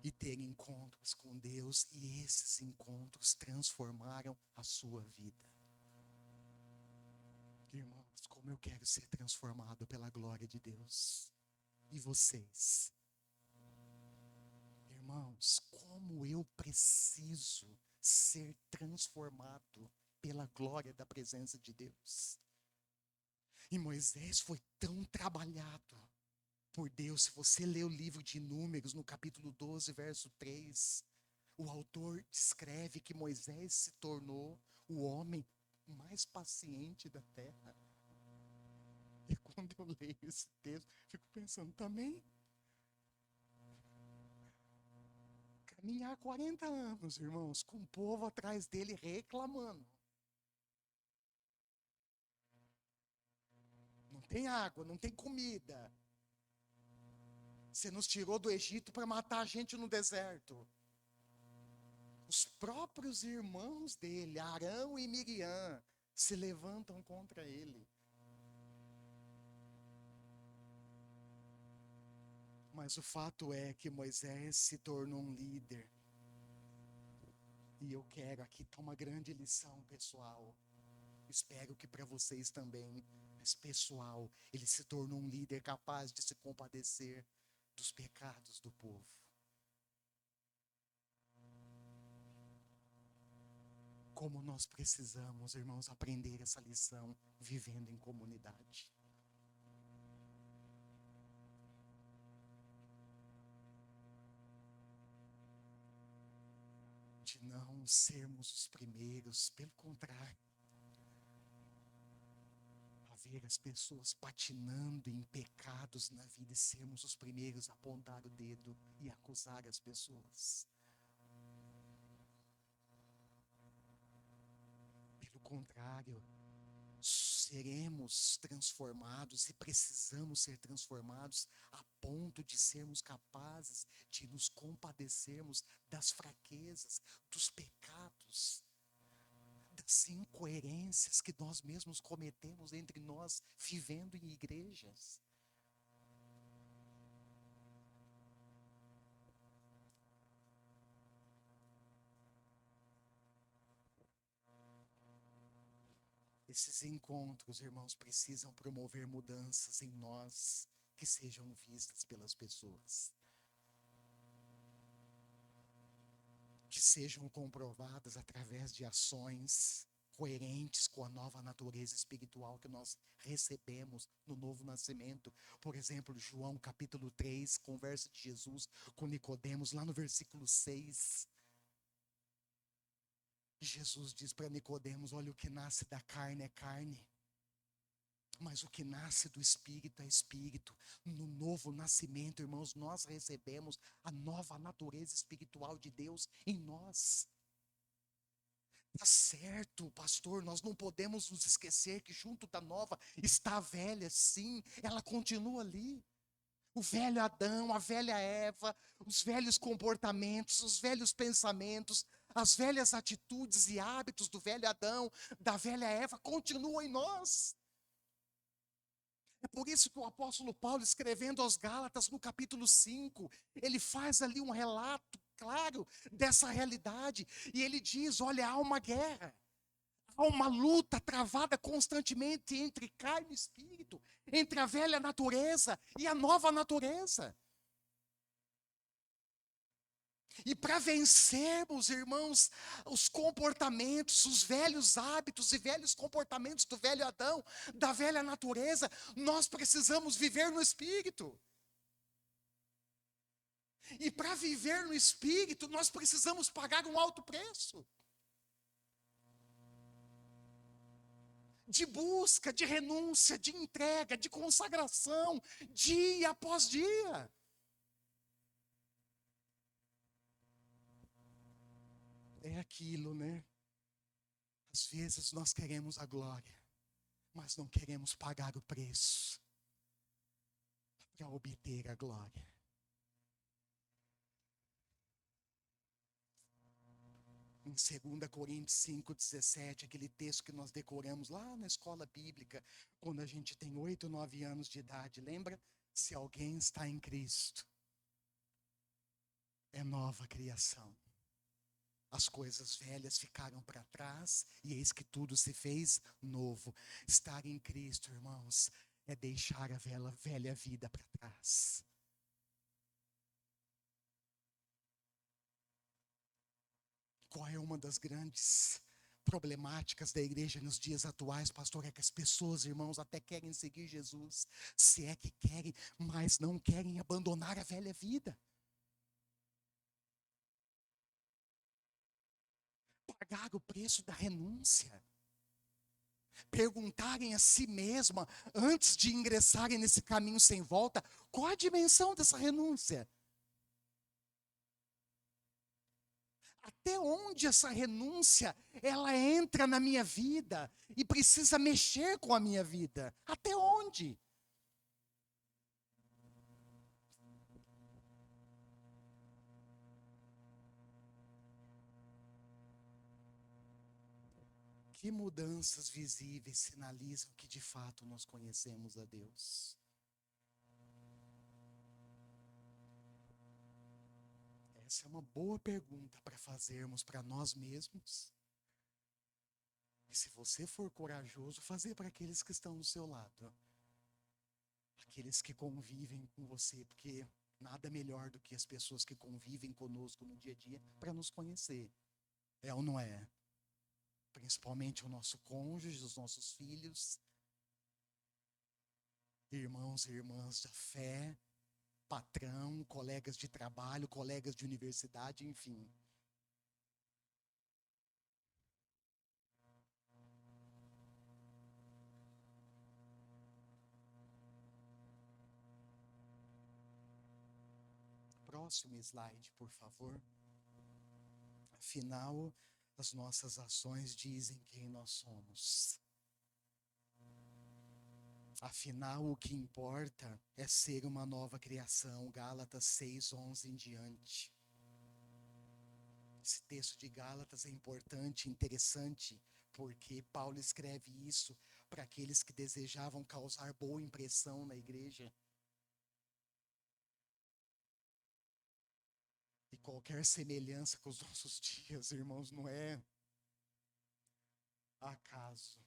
e ter encontros com Deus, e esses encontros transformaram a sua vida. Irmãos, como eu quero ser transformado pela glória de Deus. E vocês? Irmãos, como eu preciso ser transformado pela glória da presença de Deus. E Moisés foi tão trabalhado por Deus. Se você ler o livro de Números, no capítulo 12, verso 3, o autor descreve que Moisés se tornou o homem mais paciente da terra. E quando eu leio esse texto, fico pensando também, caminhar 40 anos, irmãos, com o povo atrás dele reclamando. Não tem água, não tem comida. Você nos tirou do Egito para matar a gente no deserto. Os próprios irmãos dele, Arão e Miriam, se levantam contra ele. Mas o fato é que Moisés se tornou um líder. E eu quero, aqui está uma grande lição pessoal. Espero que para vocês também. Mas pessoal, ele se tornou um líder capaz de se compadecer dos pecados do povo. Como nós precisamos, irmãos, aprender essa lição vivendo em comunidade. De não sermos os primeiros, pelo contrário, a ver as pessoas patinando em pecados na vida e sermos os primeiros a apontar o dedo e acusar as pessoas. Pelo contrário, seremos transformados e precisamos ser transformados a ponto de sermos capazes de nos compadecermos das fraquezas, dos pecados, das incoerências que nós mesmos cometemos entre nós, vivendo em igrejas. Esses encontros, irmãos, precisam promover mudanças em nós que sejam vistas pelas pessoas, que sejam comprovadas através de ações coerentes com a nova natureza espiritual que nós recebemos no novo nascimento. Por exemplo, João capítulo 3, conversa de Jesus com Nicodemos, lá no versículo 6. Jesus diz para Nicodemos: olha, o que nasce da carne é carne, mas o que nasce do Espírito é Espírito. No novo nascimento, irmãos, nós recebemos a nova natureza espiritual de Deus em nós. Tá certo, pastor, nós não podemos nos esquecer que junto da nova está a velha, sim, ela continua ali. O velho Adão, a velha Eva, os velhos comportamentos, os velhos pensamentos, as velhas atitudes e hábitos do velho Adão, da velha Eva, continuam em nós. É por isso que o apóstolo Paulo, escrevendo aos Gálatas, no capítulo 5, ele faz ali um relato claro dessa realidade. E ele diz: olha, há uma guerra, há uma luta travada constantemente entre carne e espírito, entre a velha natureza e a nova natureza. E para vencermos, irmãos, os comportamentos, os velhos hábitos e velhos comportamentos do velho Adão, da velha natureza, nós precisamos viver no Espírito. E para viver no Espírito, nós precisamos pagar um alto preço. De busca, de renúncia, de entrega, de consagração, dia após dia. É aquilo, né? Às vezes nós queremos a glória, mas não queremos pagar o preço para obter a glória. Em 2 Coríntios 5,17, aquele texto que nós decoramos lá na escola bíblica, quando a gente tem 8, 9 anos de idade, lembra? Se alguém está em Cristo, é nova criação. As coisas velhas ficaram para trás e eis que tudo se fez novo. Estar em Cristo, irmãos, é deixar a velha vida para trás. Qual é uma das grandes problemáticas da igreja nos dias atuais, pastor? É que as pessoas, irmãos, até querem seguir Jesus, se é que querem, mas não querem abandonar a velha vida. Pagar o preço da renúncia. Perguntarem a si mesma, antes de ingressarem nesse caminho sem volta, qual a dimensão dessa renúncia? Até onde essa renúncia, ela entra na minha vida e precisa mexer com a minha vida? Até onde? Que mudanças visíveis sinalizam que de fato nós conhecemos a Deus? Essa é uma boa pergunta para fazermos para nós mesmos. E se você for corajoso, fazer para aqueles que estão do seu lado. Aqueles que convivem com você, porque nada melhor do que as pessoas que convivem conosco no dia a dia para nos conhecer. É ou não é? Principalmente o nosso cônjuge, os nossos filhos, irmãos e irmãs da fé, patrão, colegas de trabalho, colegas de universidade, enfim. Próximo slide, por favor. Afinal, as nossas ações dizem quem nós somos. Afinal, o que importa é ser uma nova criação. Gálatas 6:11 em diante. Esse texto de Gálatas é importante, interessante, porque Paulo escreve isso para aqueles que desejavam causar boa impressão na igreja. E qualquer semelhança com os nossos dias, irmãos, não é acaso.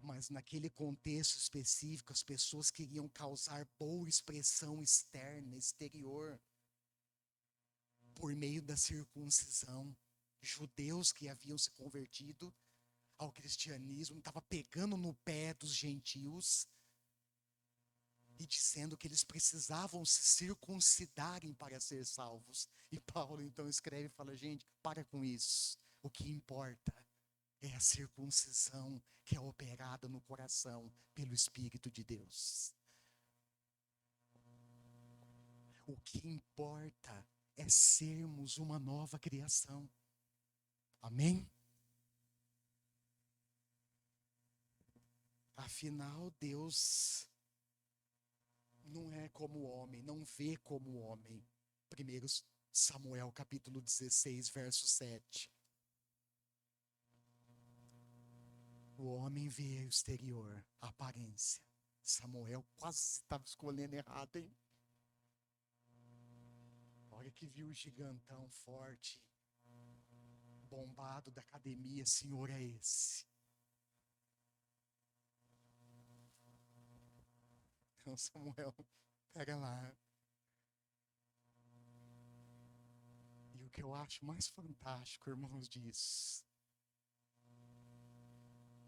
Mas naquele contexto específico, as pessoas queriam causar boa expressão externa, exterior, por meio da circuncisão. Judeus que haviam se convertido ao cristianismo, estavam pegando no pé dos gentios e dizendo que eles precisavam se circuncidarem para ser salvos. E Paulo então escreve e fala: gente, para com isso. O que importa é a circuncisão que é operada no coração pelo Espírito de Deus. O que importa é sermos uma nova criação. Amém? Afinal, Deus não é como o homem, não vê como o homem. 1 Samuel capítulo 16, verso 7. O homem vê o exterior, a aparência. Samuel quase estava escolhendo errado, hein? Olha que viu o gigantão forte, bombado da academia, senhor é esse. Então Samuel, pega lá. E o que eu acho mais fantástico, irmãos, disso.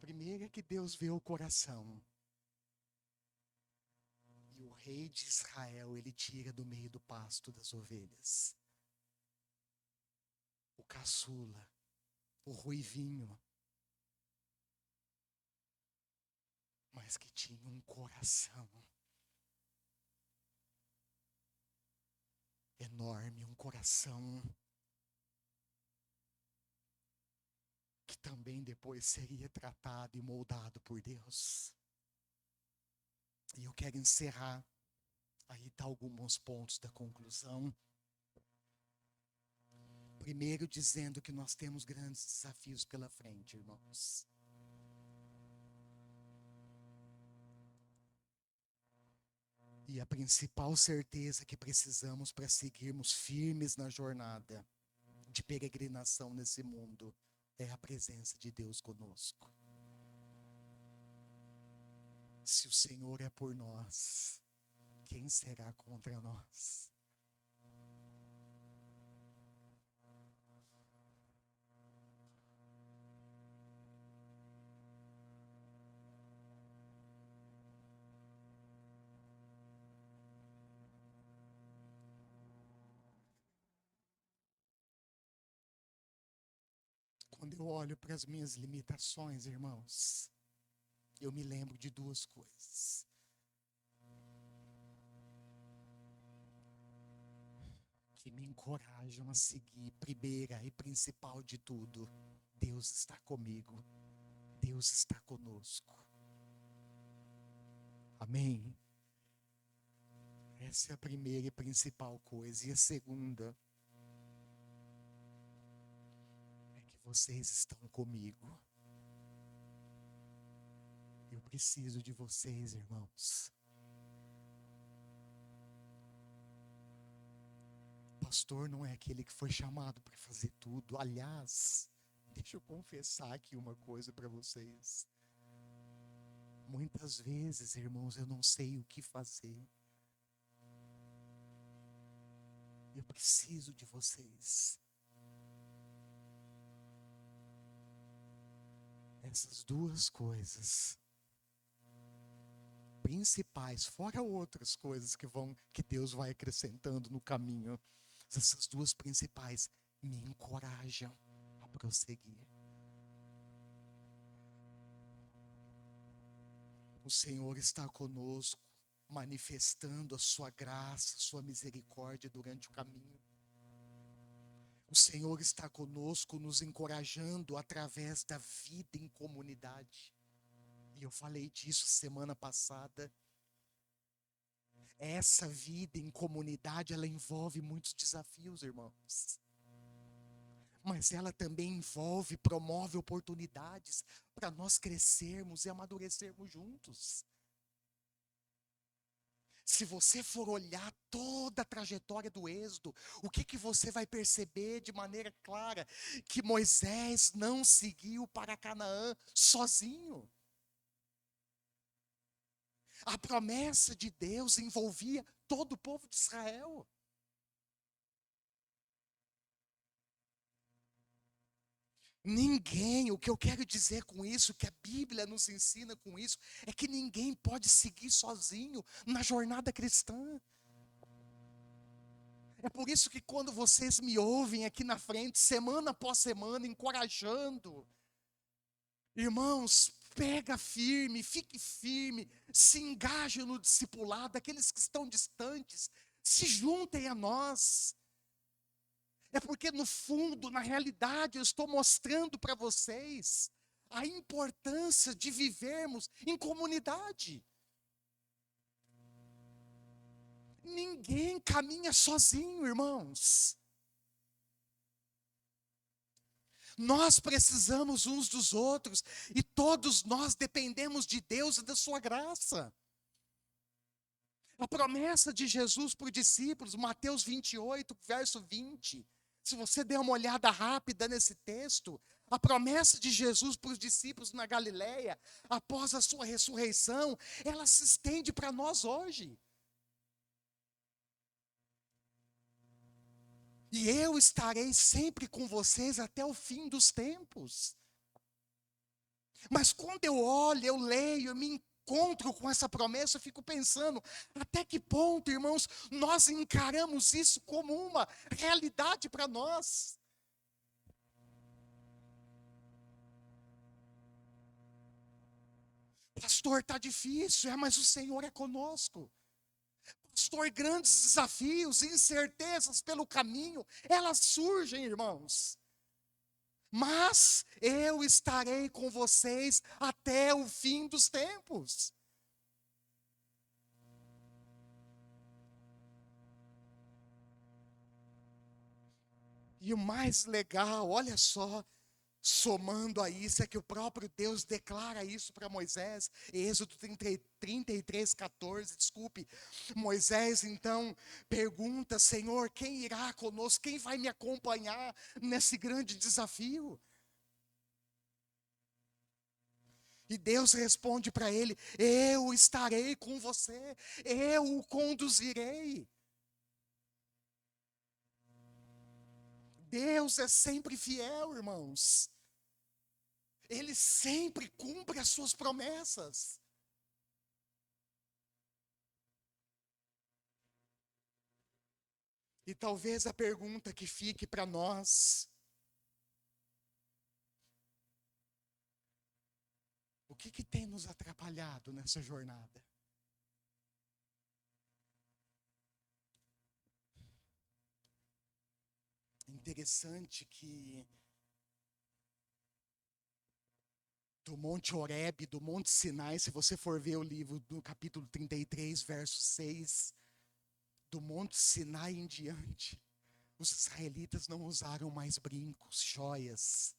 Primeiro é que Deus vê o coração. E o rei de Israel, ele tira do meio do pasto das ovelhas. O caçula, o ruivinho, mas que tinha um coração enorme, um coração que também depois seria tratado e moldado por Deus. E eu quero encerrar, aí está alguns pontos da conclusão. Primeiro, dizendo que nós temos grandes desafios pela frente, irmãos. E a principal certeza que precisamos para seguirmos firmes na jornada de peregrinação nesse mundo é a presença de Deus conosco. Se o Senhor é por nós, quem será contra nós? Quando eu olho para as minhas limitações, irmãos, eu me lembro de duas coisas. Que me encorajam a seguir, primeira e principal de tudo: Deus está comigo, Deus está conosco. Amém? Essa é a primeira e principal coisa. E a segunda é que vocês estão comigo. Eu preciso de vocês, irmãos. O pastor não é aquele que foi chamado para fazer tudo. Aliás, deixa eu confessar aqui uma coisa para vocês. Muitas vezes, irmãos, eu não sei o que fazer. Eu preciso de vocês. Essas duas coisas principais, fora outras coisas que Deus vai acrescentando no caminho, essas duas principais me encorajam a prosseguir. O Senhor está conosco, manifestando a sua graça, a sua misericórdia durante o caminho. O Senhor está conosco, nos encorajando através da vida em comunidade. E eu falei disso semana passada. Essa vida em comunidade, ela envolve muitos desafios, irmãos. Mas ela também promove oportunidades para nós crescermos e amadurecermos juntos. Se você for olhar toda a trajetória do Êxodo, o que você vai perceber de maneira clara? Que Moisés não seguiu para Canaã sozinho. A promessa de Deus envolvia todo o povo de Israel. Ninguém, o que eu quero dizer com isso, que a Bíblia nos ensina com isso, é que ninguém pode seguir sozinho na jornada cristã. É por isso que quando vocês me ouvem aqui na frente, semana após semana, encorajando, irmãos, pega firme, fique firme, se engaje no discipulado, aqueles que estão distantes, se juntem a nós. É porque no fundo, na realidade, eu estou mostrando para vocês a importância de vivermos em comunidade. Ninguém caminha sozinho, irmãos. Nós precisamos uns dos outros e todos nós dependemos de Deus e da sua graça. A promessa de Jesus para os discípulos, Mateus 28, verso 20. Se você der uma olhada rápida nesse texto, a promessa de Jesus para os discípulos na Galileia, após a sua ressurreição, ela se estende para nós hoje. E eu estarei sempre com vocês até o fim dos tempos. Mas quando eu olho, eu leio, eu me encontro com essa promessa, eu fico pensando, até que ponto, irmãos, nós encaramos isso como uma realidade para nós? Pastor, está difícil, mas o Senhor é conosco. Pastor, grandes desafios, incertezas pelo caminho, elas surgem, irmãos. Mas eu estarei com vocês até o fim dos tempos. E o mais legal, olha só, Somando a isso, é que o próprio Deus declara isso para Moisés, Êxodo 33, 14, desculpe. Moisés então pergunta: Senhor, quem irá conosco? Quem vai me acompanhar nesse grande desafio? E Deus responde para ele: eu estarei com você, eu o conduzirei. Deus é sempre fiel, irmãos. Ele sempre cumpre as suas promessas. E talvez a pergunta que fique para nós: o que tem nos atrapalhado nessa jornada? Interessante que do Monte Horebe, do Monte Sinai, se você for ver o livro do capítulo 33, verso 6, do Monte Sinai em diante, os israelitas não usaram mais brincos, joias.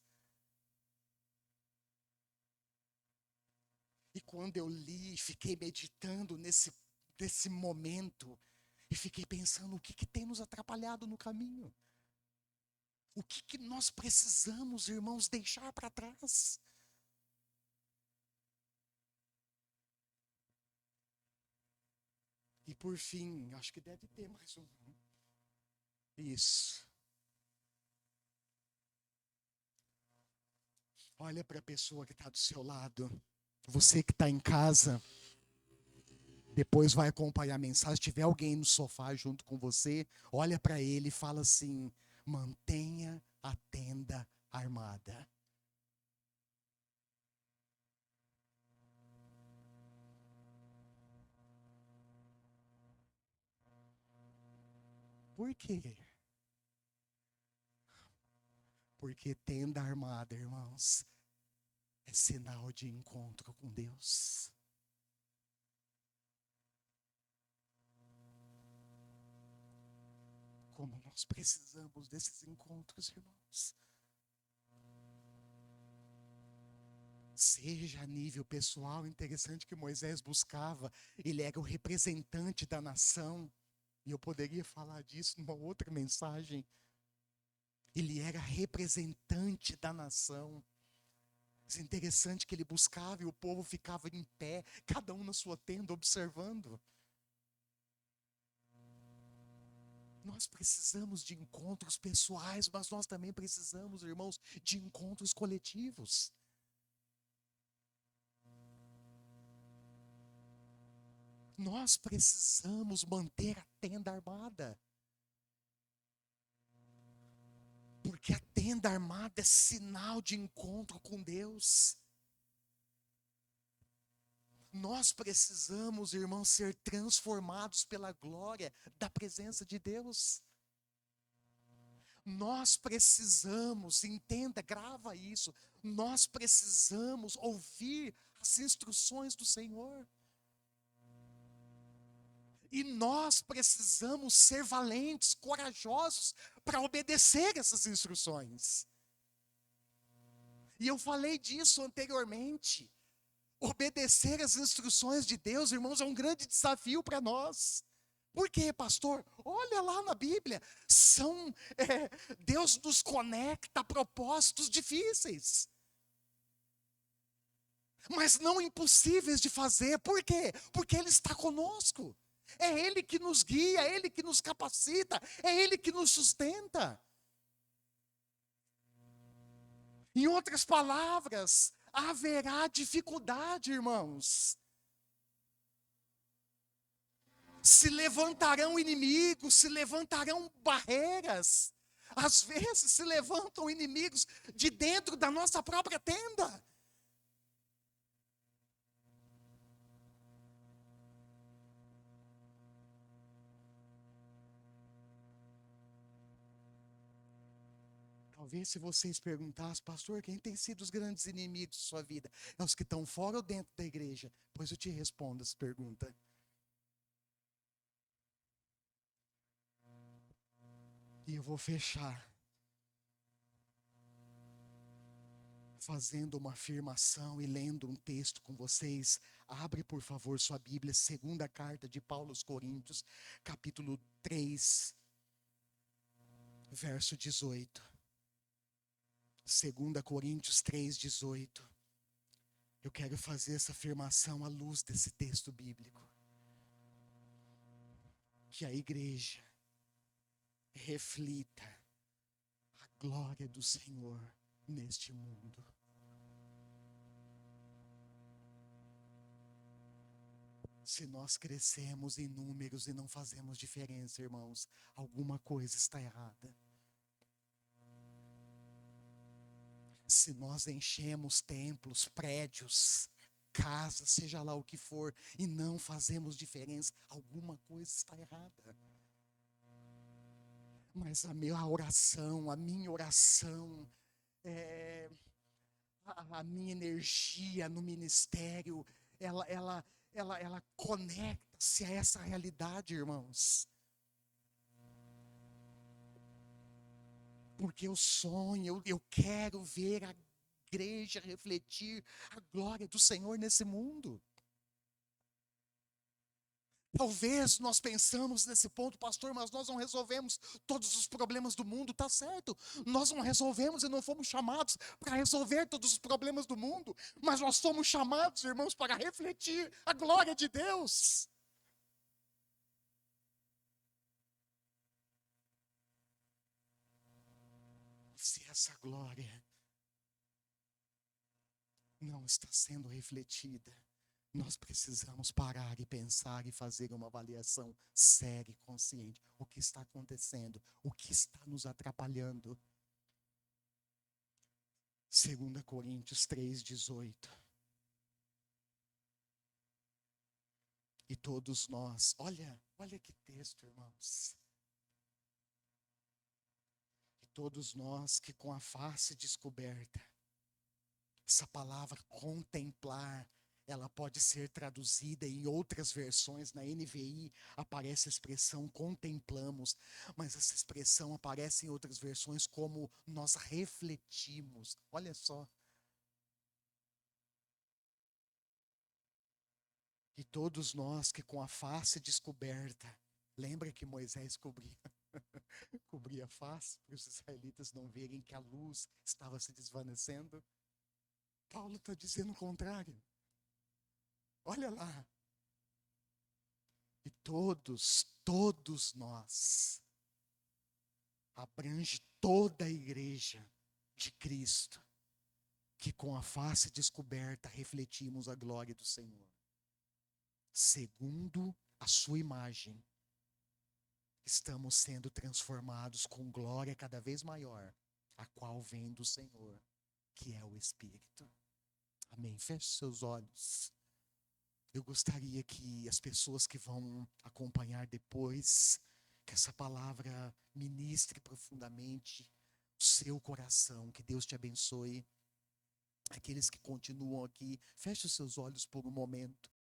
E quando eu li, fiquei meditando nesse momento, e fiquei pensando, o que tem nos atrapalhado no caminho? O que nós precisamos, irmãos, deixar para trás? E por fim, acho que deve ter mais um. Isso. Olha para a pessoa que está do seu lado. Você que está em casa, depois vai acompanhar a mensagem. Se tiver alguém no sofá junto com você, olha para ele e fala assim: mantenha a tenda armada. Por quê? Porque tenda armada, irmãos, é sinal de encontro com Deus. Como nós precisamos desses encontros, irmãos. Seja a nível pessoal, interessante que Moisés buscava, ele era o representante da nação, e eu poderia falar disso numa outra mensagem. Ele era representante da nação. É interessante que ele buscava e o povo ficava em pé, cada um na sua tenda, observando. Nós precisamos de encontros pessoais, mas nós também precisamos, irmãos, de encontros coletivos. Nós precisamos manter a tenda armada. Porque a tenda armada é sinal de encontro com Deus. Nós precisamos, irmãos, ser transformados pela glória da presença de Deus. Nós precisamos, entenda, grava isso. Nós precisamos ouvir as instruções do Senhor. E nós precisamos ser valentes, corajosos para obedecer essas instruções. E eu falei disso anteriormente. Obedecer as instruções de Deus, irmãos, é um grande desafio para nós. Por quê, pastor? Olha lá na Bíblia, Deus nos conecta a propósitos difíceis, mas não impossíveis de fazer. Por quê? Porque Ele está conosco. É Ele que nos guia, é Ele que nos capacita, é Ele que nos sustenta. Em outras palavras, haverá dificuldade, irmãos. Se levantarão inimigos, se levantarão barreiras. Às vezes se levantam inimigos de dentro da nossa própria tenda. Talvez se vocês perguntassem, pastor, quem tem sido os grandes inimigos de sua vida? É os que estão fora ou dentro da igreja? Pois eu te respondo essa pergunta. E eu vou fechar. fazendo uma afirmação e lendo um texto com vocês. Abre, por favor, sua Bíblia, segunda carta de Paulo aos Coríntios, capítulo 3, verso 18. 2 Coríntios 3, 18. Eu quero fazer essa afirmação à luz desse texto bíblico. Que a igreja reflita a glória do Senhor neste mundo. Se nós crescemos em números e não fazemos diferença, irmãos, alguma coisa está errada. Se nós enchemos templos, prédios, casas, seja lá o que for, e não fazemos diferença, alguma coisa está errada. Mas a minha oração, a minha energia no ministério, ela conecta-se a essa realidade, irmãos. Porque eu sonho, eu quero ver a igreja refletir a glória do Senhor nesse mundo. Talvez nós pensamos nesse ponto, pastor, mas nós não resolvemos todos os problemas do mundo, tá certo? Nós não resolvemos e não fomos chamados para resolver todos os problemas do mundo, mas nós somos chamados, irmãos, para refletir a glória de Deus. Se essa glória não está sendo refletida, nós precisamos parar e pensar e fazer uma avaliação séria e consciente. O que está acontecendo? O que está nos atrapalhando? 2 Coríntios 3, 18. E todos nós, olha que texto, irmãos. E todos nós que com a face descoberta, essa palavra contemplar, ela pode ser traduzida em outras versões. Na NVI aparece a expressão contemplamos, mas essa expressão aparece em outras versões como nós refletimos. Olha só. E todos nós que com a face descoberta, lembra que Moisés cobria a face para os israelitas não verem que a luz estava se desvanecendo? Paulo está dizendo o contrário. Olha lá. E todos nós, abrange toda a igreja de Cristo, que com a face descoberta refletimos a glória do Senhor, segundo a sua imagem, estamos sendo transformados com glória cada vez maior, a qual vem do Senhor, que é o Espírito. Amém. Feche seus olhos. Eu gostaria que as pessoas que vão acompanhar depois, que essa palavra ministre profundamente o seu coração, que Deus te abençoe. Aqueles que continuam aqui, feche os seus olhos por um momento.